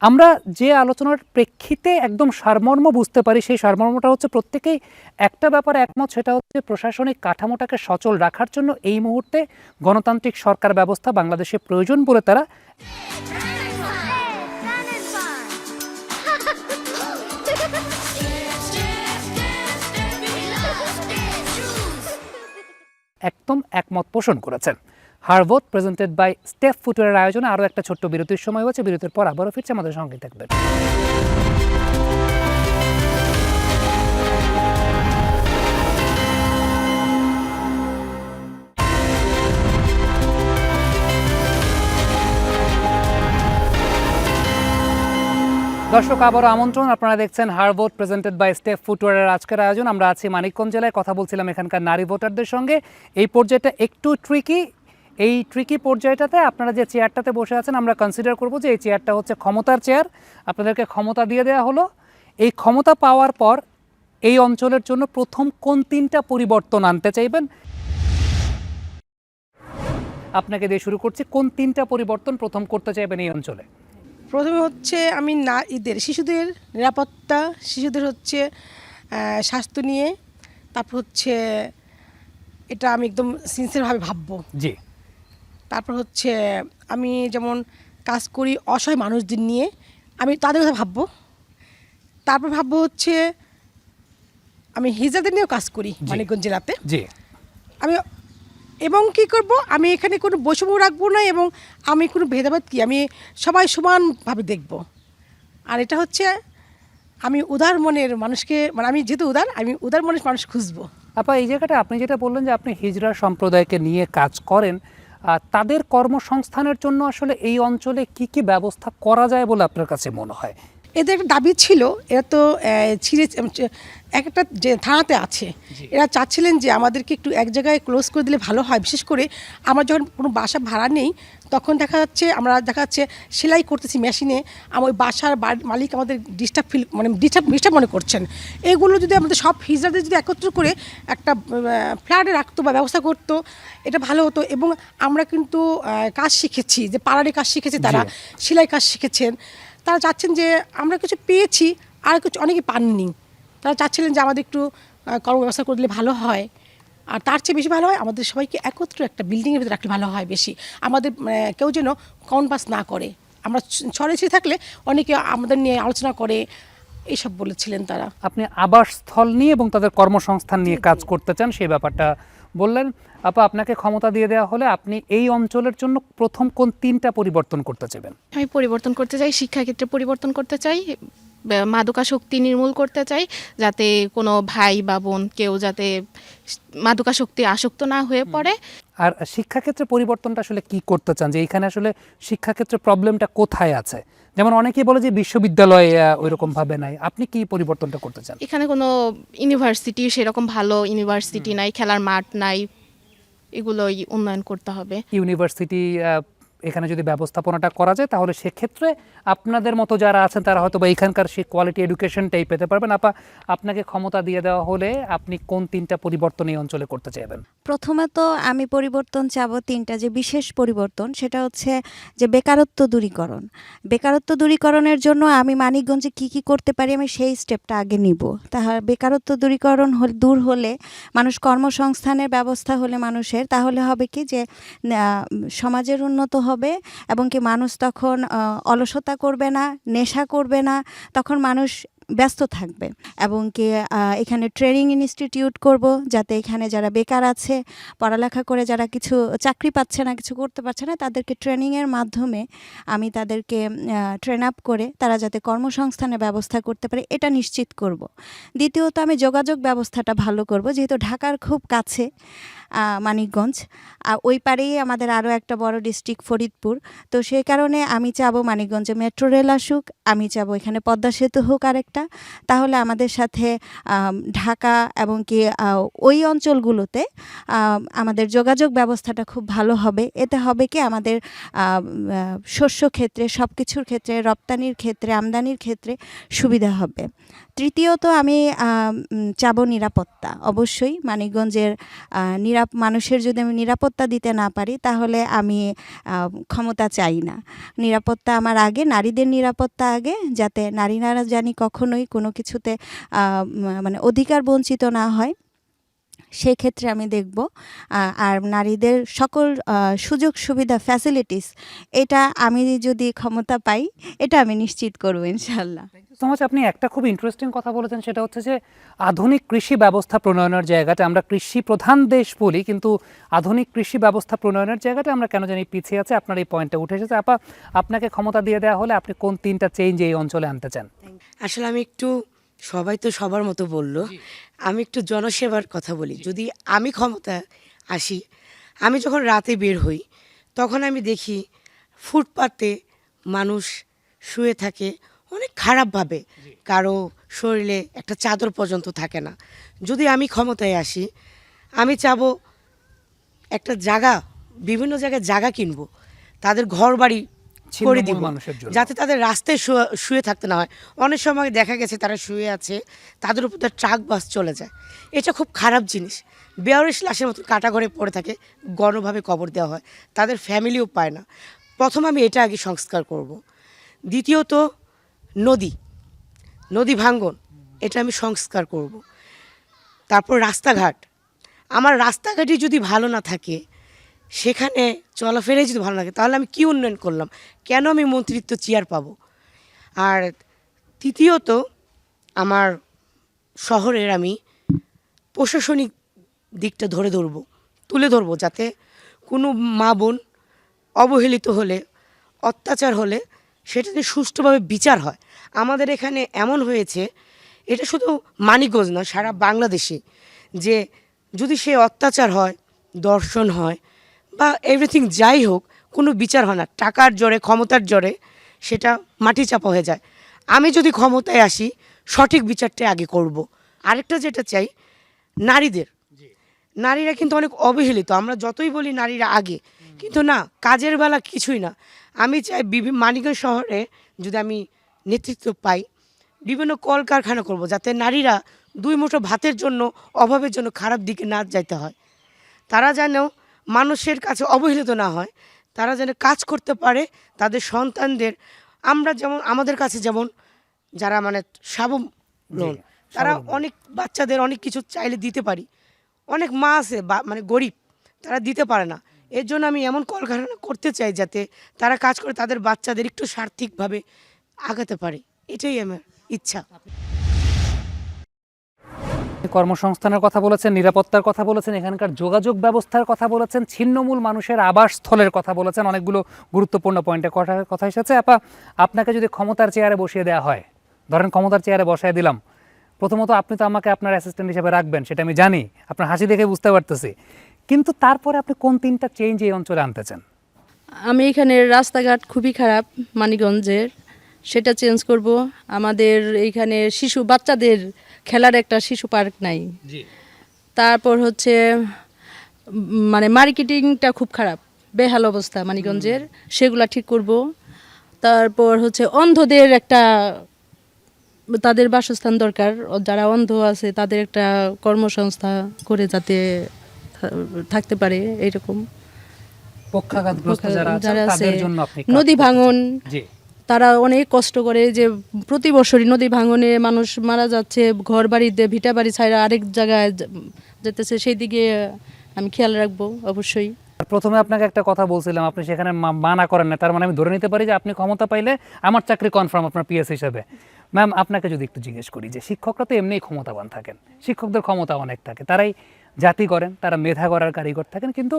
আমরা যে আলোচনার প্রেক্ষিতে একদম সারমর্ম বুঝতে পারি, সেই সারমর্মটা হচ্ছে প্রত্যেকেই একটা ব্যাপারে একমত, সেটা হচ্ছে প্রশাসনিক কাঠামোটাকে সচল রাখার জন্য এই মুহূর্তে গণতান্ত্রিক সরকার ব্যবস্থা বাংলাদেশে প্রয়োজন বলে তারা একদম একমত পোষণ করেছেন। হারভোট প্রেজেন্টেড বাই স্টেপ ফুটওয়্যারের আয়োজনে আরও একটা ছোট্ট বিরতির সময় হচ্ছে। বিরতির পর আবারও ফিরছে, আমাদের সঙ্গে থাকবেন। দর্শক, আবারও আমন্ত্রণ। আপনারা দেখছেন হারভোট প্রেজেন্টেড বাই স্টেপ ফুটওয়্যারের আজকের আয়োজন। আমরা আছি মানিকগঞ্জ জেলায়, কথা বলছিলাম এখানকার নারী ভোটারদের সঙ্গে। এই পর্যায়টা একটু ট্রিকি। এই ট্রিকি পর্যায়টাতে আপনারা যে চেয়ারটাতে বসে আছেন, আমরা কনসিডার করব যে এই চেয়ারটা হচ্ছে ক্ষমতার চেয়ার। আপনাদেরকে ক্ষমতা দিয়ে দেওয়া হলো। এই ক্ষমতা পাওয়ার পর এই অঞ্চলের জন্য প্রথম কোন 3টা পরিবর্তন আনতে চাইবেন? আপনাকে দিয়ে শুরু করছি। কোন 3টা পরিবর্তন প্রথম করতে চাইবেন এই অঞ্চলে? প্রথমে হচ্ছে আমি শিশুদের নিরাপত্তা, শিশুদের হচ্ছে স্বাস্থ্য নিয়ে, তারপর হচ্ছে এটা আমি একদম সিনসিয়ারভাবে ভাববো। জি। তারপর হচ্ছে আমি যেমন কাজ করি অসহায় মানুষদের নিয়ে, আমি তাদের কথা ভাববো। তারপর ভাববো হচ্ছে আমি হিজড়াদের নিয়েও কাজ করি মানিকগঞ্জ জেলাতে। জি। আমি এবং কি করব, আমি এখানে কোনো বৈষম্য রাখবো না, এবং আমি কোনো ভেদাভেদ আমি সবাই সমানভাবে দেখব। আর এটা হচ্ছে আমি উদার মনের মানুষকে, মানে আমি যেহেতু আমি উদার মনের মানুষ খুঁজবো। আপা, এই জায়গাটা আপনি যেটা বললেন যে আপনি হিজড়া সম্প্রদায়কে নিয়ে কাজ করেন, তাদের কর্মসংস্থানের জন্য আসলে এই অঞ্চলে কি কি ব্যবস্থা করা যায় বলে আপনার কাছে মনে হয়? এদের একটা দাবি ছিল, এরা তো একটা যে থানাতে আছে, এরা চাচ্ছিলেন যে আমাদেরকে একটু এক জায়গায় ক্লোজ করে দিলে ভালো হয়। বিশেষ করে আমার যখন কোনো বাসা ভাড়া নেই, তখন দেখা যাচ্ছে সেলাই করতেছি মেশিনে, আমার ওই বাসার মালিক আমাদের ডিস্টার্ব মনে করছেন। এগুলো যদি আমাদের সব হিজড়াদের যদি একত্র করে একটা ফ্ল্যাটে রাখতো বা ব্যবস্থা করতো, এটা ভালো হতো। এবং আমরা কিন্তু কাজ শিখেছি, যে পাড়ারে কাজ শিখেছে, তারা সেলাই কাজ শিখেছেন। তারা চাচ্ছেন যে আমরা কিছু পেয়েছি, আর কিছু অনেকে পাননি। তারা চাচ্ছিলেন যে আমাদের একটু কর্মব্যবস্থা করে দিলে ভালো হয়। আর তার চেয়ে বেশি ভালো হয় আমাদের সবাইকে একত্র একটা বিল্ডিংয়ের ভিতরে রাখলে ভালো হয় বেশি। আমাদের কেউ যেন কনপাস না করে। আমরা ছড়ে ছিঁড়ে থাকলে অনেকে আমাদের নিয়ে আলোচনা করে, এইসব বলেছিলেন তারা। আপনি আবাসস্থল নিয়ে এবং তাদের কর্মসংস্থান নিয়ে কাজ করতে চান, সেই ব্যাপারটা বললেন। আপা, আপনাকে ক্ষমতা দিয়ে দেওয়া হলে আপনি এই অঞ্চলের জন্য প্রথম কোন 3টা পরিবর্তন করতে চাইবেন? আমি পরিবর্তন করতে চাই, শিক্ষাক্ষেত্রে পরিবর্তন করতে চাই, মাদকাসক্তি নির্মূল করতে চাই, যাতে কোনো ভাই বা বোন কেউ যাতে মাদকাসক্তি আসক্ত না হয়ে পড়ে। আর শিক্ষাক্ষেত্রে পরিবর্তনটা আসলে কি করতে চান, যে এইখানে আসলে শিক্ষাক্ষেত্রে প্রবলেমটা কোথায় আছে? যেমন অনেকেই বলে যে বিশ্ববিদ্যালয় ওইরকম ভাবে নাই, আপনি কি পরিবর্তনটা করতে চান? এখানে কোনো ইউনিভার্সিটি, সেরকম ভালো ইউনিভার্সিটি নাই, খেলার মাঠ নাই, এগুলোই উন্নয়ন করতে হবে। ইউনিভার্সিটি এখানে যদি ব্যবস্থাপনাটা করা যায় তাহলে সেক্ষেত্রে আপনাদের মতো যারা আছেন তারা হয়তো বা এখানকার সেই কোয়ালিটি এডুকেশনটাই পেতে পারবেন। আপনাকে ক্ষমতা দিয়ে দেওয়া হলে আপনি কোন 3টা পরিবর্তন এই অঞ্চলে করতে চাইবেন? প্রথমে তো আমি পরিবর্তন চাবো 3টা, যে বিশেষ পরিবর্তন সেটা হচ্ছে যে বেকারত্ব দূরীকরণ। বেকারত্ব দূরীকরণের জন্য আমি মানিকগঞ্জে কি করতে পারি আমি সেই স্টেপটা আগে নিব। তাহলে বেকারত্ব দূরীকরণ দূর হলে মানুষ কর্মসংস্থানের ব্যবস্থা হলে মানুষের, তাহলে হবে কি যে সমাজের উন্নত হবে এবং কি মানুষ তখন অলসতা করবে না, নেশা করবে না, তখন মানুষ ব্যস্ত থাকবে। এবং কি এখানে ট্রেনিং ইনস্টিটিউট করব, যাতে এখানে যারা বেকার আছে, পড়ালেখা করে যারা কিছু চাকরি পাচ্ছে না, কিছু করতে পারছে না, তাদেরকে ট্রেনিংয়ের মাধ্যমে আমি তাদেরকে ট্রেন আপ করে তারা যাতে কর্মসংস্থানের ব্যবস্থা করতে পারে, এটা নিশ্চিত করব। দ্বিতীয়ত আমি যোগাযোগ ব্যবস্থাটা ভালো করব, যেহেতু ঢাকার খুব কাছে মানিকগঞ্জ, ওই পারেই আমাদের আরও একটা বড় ডিস্ট্রিক্ট ফরিদপুর। তো সেই কারণে আমি চাবো মানিকগঞ্জে মেট্রো রেল আসুক, আমি চাবো এখানে পদ্মা সেতু হোক আরেকটা, তাহলে আমাদের সাথে ঢাকা এবং কি ওই অঞ্চলগুলোতে আমাদের যোগাযোগ ব্যবস্থাটা খুব ভালো হবে। এতে হবে কি আমাদের শস্য ক্ষেত্রে, সব কিছুর ক্ষেত্রে, রপ্তানির ক্ষেত্রে, আমদানির ক্ষেত্রে সুবিধা হবে। তৃতীয়ত আমি চাবো নিরাপত্তা। অবশ্যই মানিকগঞ্জের মানুষের যদি আমি নিরাপত্তা দিতে না পারি তাহলে আমি ক্ষমতা চাই না। নিরাপত্তা আমার আগে, নারীদের নিরাপত্তা আগে, যাতে নারীরা জানি কখনোই কোনো কিছুতে মানে অধিকার বঞ্চিত না হয়, সেক্ষেত্রে আমি দেখব। আর নারীদের সকল সুযোগ সুবিধা, ফ্যাসিলিটিস, এটা আমি যদি ক্ষমতা পাই, এটা আমি নিশ্চিত করব ইনশাআল্লাহ। সমাজ, আপনি একটা খুব ইন্টারেস্টিং কথা বলেছেন, সেটা হচ্ছে যে আধুনিক কৃষি ব্যবস্থা প্রণয়নের জায়গাটা, আমরা কৃষি প্রধান দেশ বলি কিন্তু আধুনিক কৃষি ব্যবস্থা প্রণয়নের জায়গাটা আমরা কেন জানি পিছিয়ে আছে। আপনার এই পয়েন্টটা উঠে এসেছে। আপনাকে ক্ষমতা দিয়ে দেওয়া হলে আপনি কোন 3টা চেঞ্জ এই অঞ্চলে আনতে চান? আসলে আমি একটু, সবাই তো সবার মতো বললো, আমি একটু জনসেবার কথা বলি। যদি আমি ক্ষমতা আসি, আমি যখন রাতে বের হই তখন আমি দেখি ফুটপাতে মানুষ শুয়ে থাকে অনেক খারাপভাবে, কারো শরীরে একটা চাদর পর্যন্ত থাকে না। যদি আমি ক্ষমতায় আসি, আমি চাবো একটা জায়গা, বিভিন্ন জায়গায় জায়গা কিনবো, তাদের ঘর বাড়ি করে দিব, যাতে তাদের রাস্তায় শুয়ে থাকতে না হয়। অনেক সময় দেখা গেছে তারা শুয়ে আছে, তাদের উপর ট্রাক বাস চলে যায়। এটা খুব খারাপ জিনিস। বেয়ারিশ লাশের মতো কাটা ঘরে পড়ে থাকে, গণভাবে কবর দেওয়া হয়, তাদের ফ্যামিলিও পায় না। প্রথম আমি এটা আগে সংস্কার করব। দ্বিতীয়ত নদী ভাঙ্গন, এটা আমি সংস্কার করব। তারপর রাস্তাঘাট, আমার রাস্তাঘাটই যদি ভালো না থাকে, সেখানে চলাফেরাই যদি ভালো লাগে, তাহলে আমি কি উন্নয়ন করলাম? কেন আমি মন্ত্রিত্ব চেয়ার পাবো? আর তৃতীয়ত, আমার শহরের আমি প্রশাসনিক দিকটা তুলে ধরবো, যাতে কোনো মা বোন অবহেলিত হলে, অত্যাচার হলে সেটা নিয়ে সুষ্ঠুভাবে বিচার হয়। আমাদের এখানে এমন হয়েছে, এটা শুধু মানিকগঞ্জ না, সারা বাংলাদেশে, যে যদি সে অত্যাচার হয়, দর্শন হয় বা এভরিথিং যাই হোক, কোনো বিচার হয় না। টাকার জোরে, ক্ষমতার জোরে সেটা মাটি চাপা হয়ে যায়। আমি যদি ক্ষমতায় আসি, সঠিক বিচারটা আগে করব। আরেকটা যেটা চাই, নারীরা কিন্তু অনেক অবহেলিত। আমরা যতই বলি নারীরা আগে, কিন্তু না, কাজের বেলা কিছুই না। আমি চাই মানিকগঞ্জ শহরে যদি আমি নেতৃত্ব পাই, বিভিন্ন কলকারখানা করব, যাতে নারীরা 2 মুঠো ভাতের জন্য, অভাবের জন্য খারাপ দিকে না যাইতে হয়। তারা যেন মানুষের কাছে অবহেলিত না হয়, তারা যেন কাজ করতে পারে তাদের সন্তানদের। আমরা যেমন, আমাদের কাছে যেমন যারা মানে স্বাবলম্বী, তারা অনেক বাচ্চাদের অনেক কিছু চাইলে দিতে পারি। অনেক মা আছে মানে গরিব, তারা দিতে পারে না। এর জন্য আমি এমন কলকারখানা করতে চাই যাতে তারা কাজ করে তাদের বাচ্চাদের একটু সার্থিকভাবে আগাতে পারে। এটাই আমার ইচ্ছা। কর্মসংস্থানের কথা বলেছেন, নিরাপত্তার কথা বলেছেন, এখানকার যোগাযোগ ব্যবস্থার কথা বলেছেন, ছিন্নমূল মানুষের আবাসস্থলের কথা বলেছেন, অনেকগুলো গুরুত্বপূর্ণ পয়েন্টের কথা এসেছে। আপনাকে যদি ক্ষমতার চেয়ারে বসিয়ে দেওয়া হয়, ধরেন ক্ষমতার চেয়ারে বসায় দিলাম, প্রথমত আপনি তো আমাকে আপনার অ্যাসিস্ট্যান্ট হিসেবে রাখবেন, সেটা আমি জানি, আপনার হাসি দেখে বুঝতে পারতেছি, কিন্তু তারপরে আপনি কোন 3টা চেঞ্জ এই অঞ্চলে আনতে চান? আমি এখানের রাস্তাঘাট খুবই খারাপ মানিকগঞ্জের, সেটা চেঞ্জ করব। আমাদের এইখানে বাচ্চাদের খেলার একটা শিশু পার্ক নাই। তারপর হচ্ছে মানে মার্কেটিংটা খুব খারাপ, বেহাল অবস্থা মানিকগঞ্জের, সেগুলা ঠিক করব। তারপর হচ্ছে অন্ধদের একটা, তাদের বাসস্থান দরকার, যারা অন্ধ আছে তাদের একটা কর্মসংস্থা করে যাতে থাকতে পারে এইরকম। পক্ষাঘাতগ্রস্ত যারা আছেন যারা আছে, তাদের জন্য আপনি কাজ নদী করতে ভাঙন, চান। জি, তারা অনেক কষ্ট করে, যে প্রতি বছরই নদী ভাঙনে মানুষ মারা যাচ্ছে, ঘর বাড়িতে ভিটা বাড়ি ছাড়া আরেক জায়গায় যেতেছে, সেই দিকে আমি খেয়াল রাখবো অবশ্যই। আর প্রথমে আপনাকে একটা কথা বলছিলাম, আপনি সেখানে মানা করেন না, তার মানে আমি ধরে নিতে পারি যে আপনি ক্ষমতা পাইলে আমার চাকরি কনফার্ম আপনার পিএস হিসেবে। ম্যাম, আপনাকে যদি একটু জিজ্ঞেস করি যে শিক্ষকরা তো এমনিই ক্ষমতাবান থাকেন, শিক্ষকদের ক্ষমতা অনেক থাকে, তারাই জাতি করেন, তারা মেধা গড়ার কারিগর থাকেন, কিন্তু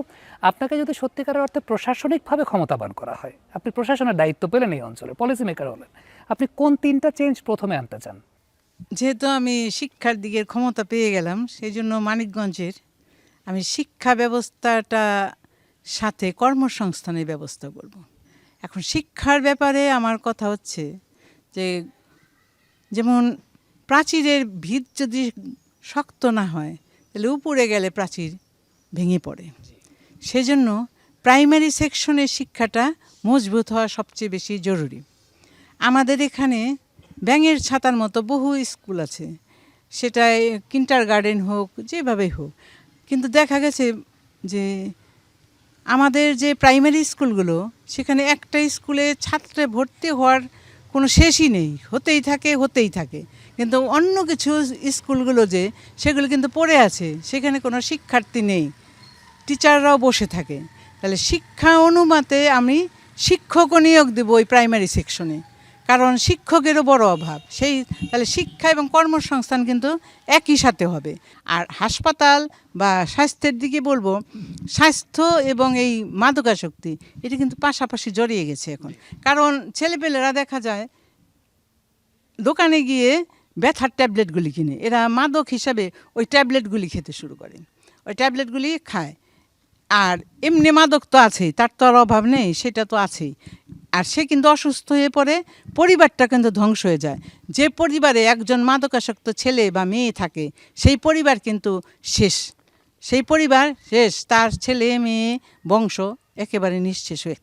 আপনাকে যদি সত্যিকারের অর্থে প্রশাসনিকভাবে ক্ষমতাবান করা হয়, আপনি প্রশাসনের দায়িত্ব পেলেন এই অঞ্চলে, পলিসি মেকার হলেন, আপনি কোন 3টা চেঞ্জ প্রথমে আনতে চান? যেহেতু আমি শিক্ষার দিকের ক্ষমতা পেয়ে গেলাম, সেই জন্য মানিকগঞ্জের আমি শিক্ষা ব্যবস্থাটা সাথে কর্মসংস্থানের ব্যবস্থা করব। এখন শিক্ষার ব্যাপারে আমার কথা হচ্ছে যে, যেমন প্রাচীরের ভিত যদি শক্ত না হয় তাহলে উপরে গেলে প্রাচীর ভেঙে পড়ে। সেজন্য প্রাইমারি সেকশনের শিক্ষাটা মজবুত হওয়া সবচেয়ে বেশি জরুরি। আমাদের এখানে ব্যাঙের ছাতার মতো বহু স্কুল আছে, সেটা কিন্ডার গার্ডেন হোক, যেভাবেই হোক, কিন্তু দেখা গেছে যে আমাদের যে প্রাইমারি স্কুলগুলো, সেখানে একটা স্কুলে ছাত্রে ভর্তি হওয়ার কোনো শেষই নেই, হতেই থাকে। কিন্তু অন্য কিছু স্কুলগুলো যে সেগুলো কিন্তু পড়ে আছে, সেখানে কোনো শিক্ষার্থী নেই, টিচাররাও বসে থাকে। তাহলে শিক্ষা অনুমাতে আমি শিক্ষকও নিয়োগ দেব ওই প্রাইমারি সেকশনে, কারণ শিক্ষকেরও বড় অভাব। তাহলে শিক্ষা এবং কর্মসংস্থান কিন্তু একই সাথে হবে। আর হাসপাতাল বা স্বাস্থ্যের দিকে বলবো, স্বাস্থ্য এবং এই মাদকাসক্তি এটা কিন্তু পাশাপাশি জড়িয়ে গেছে এখন। কারণ ছেলেপেলেরা দেখা যায় দোকানে গিয়ে ব্যথার ট্যাবলেটগুলি কিনে, এরা মাদক হিসাবে ওই ট্যাবলেটগুলি খেতে শুরু করে, ওই ট্যাবলেটগুলি খায়। আর এমনি মাদক তো আছেই, তার তো আর অভাব নেই, সেটা তো আছেই। আর সে কিন্তু অসুস্থ হয়ে পড়ে, পরিবারটা কিন্তু ধ্বংস হয়ে যায়। যে পরিবারে একজন মাদকাসক্ত ছেলে বা মেয়ে থাকে, সেই পরিবার কিন্তু শেষ, তার ছেলে মেয়ে বংশ একেবারে নিঃশেষ হয়ে,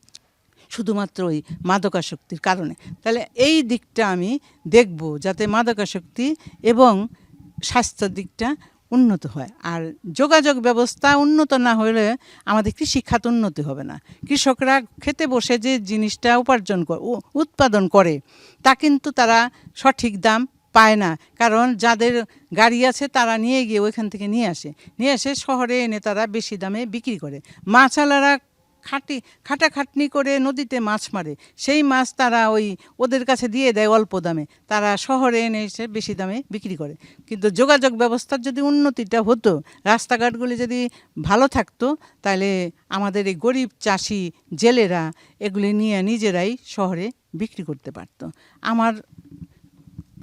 শুধুমাত্র ওই মাদকাসক্তির কারণে। তাহলে এই দিকটা আমি দেখব, যাতে মাদকাসক্তি এবং স্বাস্থ্যের দিকটা উন্নত হয়। আর যোগাযোগ ব্যবস্থা উন্নত না হলে আমাদের কৃষিখাত উন্নতি হবে না। কৃষকরা খেতে বসে যে জিনিসটা উৎপাদন করে, তা কিন্তু তারা সঠিক দাম পায় না, কারণ যাদের গাড়ি আছে তারা নিয়ে গিয়ে ওইখান থেকে নিয়ে আসে শহরে এনে তারা বেশি দামে বিক্রি করে। মাছওয়ালারা খাটাখাটনি করে নদীতে মাছ মারে, সেই মাছ তারা ওদের কাছে দিয়ে দেয় অল্প দামে, তারা শহরে এনে এসে বেশি দামে বিক্রি করে। কিন্তু যোগাযোগ ব্যবস্থার যদি উন্নতিটা হতো, রাস্তাঘাটগুলি যদি ভালো থাকতো, তাহলে আমাদের এই গরিব চাষি জেলেরা এগুলি নিয়ে নিজেরাই শহরে বিক্রি করতে পারতো। আমার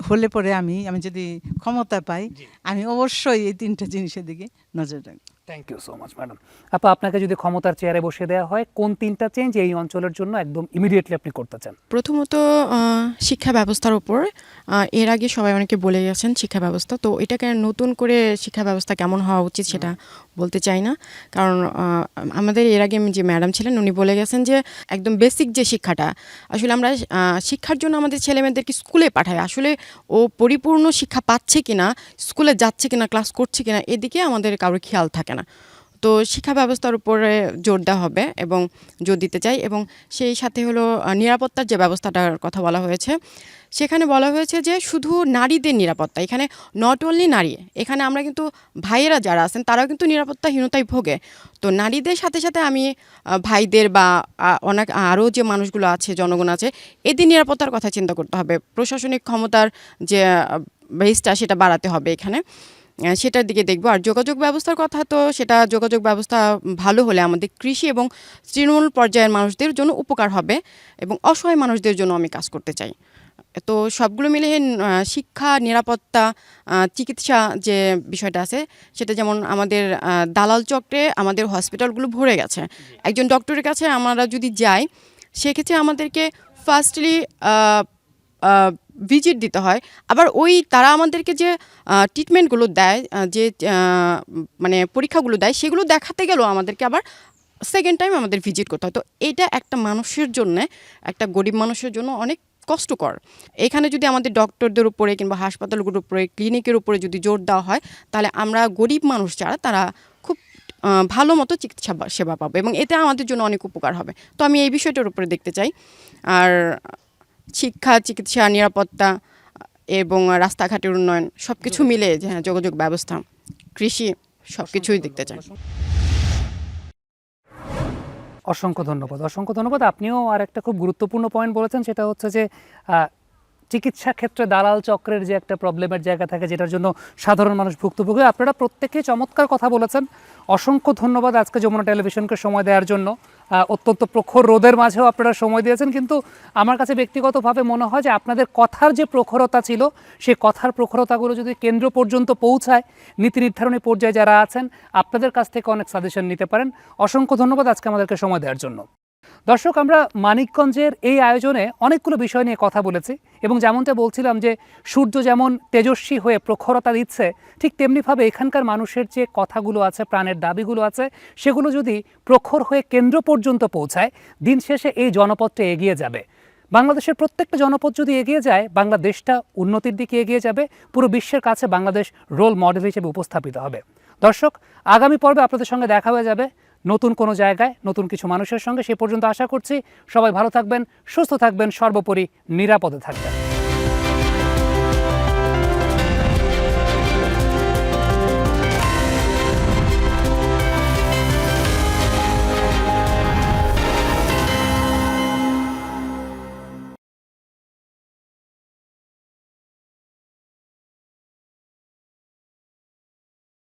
হলে পরে আমি যদি ক্ষমতা পাই, আমি অবশ্যই এই 3টা জিনিসের দিকে নজর রাখব। Thank you so much madam. আপা, আপনাকে যদি ক্ষমতার চেয়ারে বসে দেওয়া হয়, কোন 3টা চেঞ্জ এই অঞ্চলের জন্য একদম ইমিডিয়েটলি আপনি করতে চান? প্রথমত শিক্ষা ব্যবস্থার উপর, এর আগে সবাই অনেকে বলে গেছেন শিক্ষা ব্যবস্থা, তো এটাকে নতুন করে শিক্ষা ব্যবস্থা কেমন হওয়া উচিত সেটা বলতে চাই না, কারণ আমাদের এর আগে যে ম্যাডাম ছিলেন উনি বলে গেছেন যে একদম বেসিক যে শিক্ষাটা, আসলে আমরা শিক্ষার জন্য আমাদের ছেলেমেয়েদেরকে স্কুলে পাঠাই, আসলে ও পরিপূর্ণ শিক্ষা পাচ্ছে কিনা, স্কুলে যাচ্ছে কিনা, ক্লাস করছে কিনা, এদিকে আমাদের কারোর খেয়াল থাকে না। তো শিক্ষা ব্যবস্থার উপরে জোর দেওয়া হবে এবং জোর দিতে চাই। এবং সেই সাথে হলো নিরাপত্তার যে ব্যবস্থাটার কথা বলা হয়েছে, সেখানে বলা হয়েছে যে শুধু নারীদের নিরাপত্তা, এখানে নট অনলি নারী, এখানে আমরা কিন্তু ভাইয়েরা যারা আছেন তারাও কিন্তু নিরাপত্তাহীনতায় ভোগে। তো নারীদের সাথে সাথে আমি ভাইদের বা অনেক আরও যে মানুষগুলো আছে, জনগণ আছে, এদের নিরাপত্তার কথা চিন্তা করতে হবে। প্রশাসনিক ক্ষমতার যে বেসটা সেটা বাড়াতে হবে এখানে, সেটার দিকে দেখবো। আর যোগাযোগ ব্যবস্থার কথা, তো সেটা যোগাযোগ ব্যবস্থা ভালো হলে আমাদের কৃষি এবং তৃণমূল পর্যায়ের মানুষদের জন্য উপকার হবে এবং অসহায় মানুষদের জন্য আমি কাজ করতে চাই। তো সবগুলো মিলে শিক্ষা, নিরাপত্তা, চিকিৎসা যে বিষয়টা আছে, সেটা যেমন আমাদের দালাল চক্রে আমাদের হসপিটালগুলো ভরে গেছে। একজন ডক্টরের কাছে আমরা যদি যাই, সেক্ষেত্রে আমাদেরকে ফার্স্টলি ভিজিট দিতে হয়, আবার তারা আমাদেরকে যে ট্রিটমেন্টগুলো দেয়, যে মানে পরীক্ষাগুলো দেয়, সেগুলো দেখাতে গেলেও আমাদেরকে আবার সেকেন্ড টাইম আমাদের ভিজিট করতে হয়। তো এটা একটা মানুষের জন্য, একটা গরিব মানুষের জন্য অনেক কষ্টকর। এখানে যদি আমাদের ডক্টরদের উপরে কিংবা হাসপাতালগুলোর উপরে, ক্লিনিকের উপরে যদি জোর দেওয়া হয়, তাহলে আমরা গরিব মানুষ যারা তারা খুব ভালো মতো চিকিৎসা সেবা পাবো এবং এতে আমাদের জন্য অনেক উপকার হবে। তো আমি এই বিষয়টার উপরে দেখতে চাই। আর শিক্ষা, চিকিৎসা, নিরাপত্তা এবং রাস্তাঘাটের উন্নয়ন সব কিছু মিলে, হ্যাঁ, যোগাযোগ ব্যবস্থা, কৃষি, সব কিছুই দেখতে চাই। অসংখ্য ধন্যবাদ। আপনিও আর একটা খুব গুরুত্বপূর্ণ পয়েন্ট বলেছেন, সেটা হচ্ছে যে চিকিৎসা ক্ষেত্রে দালাল চক্রের যে একটা প্রবলেমের জায়গা থাকে, যেটার জন্য সাধারণ মানুষ ভুক্তভোগী। আপনারা প্রত্যেকেই চমৎকার কথা বলেছেন। অসংখ্য ধন্যবাদ আজকে যমুনা টেলিভিশনকে সময় দেওয়ার জন্য। অত্যন্ত প্রখর রোদের মাঝেও আপনারা সময় দিয়েছেন, কিন্তু আমার কাছে ব্যক্তিগতভাবে মনে হয় যে আপনাদের কথার যে প্রখরতা ছিল, সেই কথার প্রখরতাগুলো যদি কেন্দ্র পর্যন্ত পৌঁছায়, নীতি নির্ধারণী পর্যায়ে যারা আছেন, আপনাদের কাছ থেকে অনেক সাজেশন নিতে পারেন। অসংখ্য ধন্যবাদ আজকে আমাদেরকে সময় দেওয়ার জন্য। দর্শক, আমরা মানিকগঞ্জের এই আয়োজনে অনেকগুলো বিষয় নিয়ে কথা বলেছি এবং যেমনটা বলছিলাম যে সূর্য যেমন তেজস্বী হয়ে প্রখরতা দিচ্ছে, ঠিক তেমনিভাবে এখানকার মানুষের যে কথাগুলো আছে, প্রাণের দাবিগুলো আছে, সেগুলো যদি প্রখর হয়ে কেন্দ্র পর্যন্ত পৌঁছায়, দিন শেষে এই জনপদটা এগিয়ে যাবে। বাংলাদেশের প্রত্যেকটা জনপদ যদি এগিয়ে যায়, বাংলাদেশটা উন্নতির দিকে এগিয়ে যাবে, পুরো বিশ্বের কাছে বাংলাদেশ রোল মডেল হিসেবে উপস্থাপিত হবে। দর্শক, আগামী পর্বে আপনাদের সঙ্গে দেখা হয়ে যাবে নতুন কোনো জায়গায়, নতুন কিছু মানুষের সঙ্গে। সে পর্যন্ত আশা করছি সবাই ভালো থাকবেন, সুস্থ থাকবেন, সর্বোপরি নিরাপদে থাকবেন।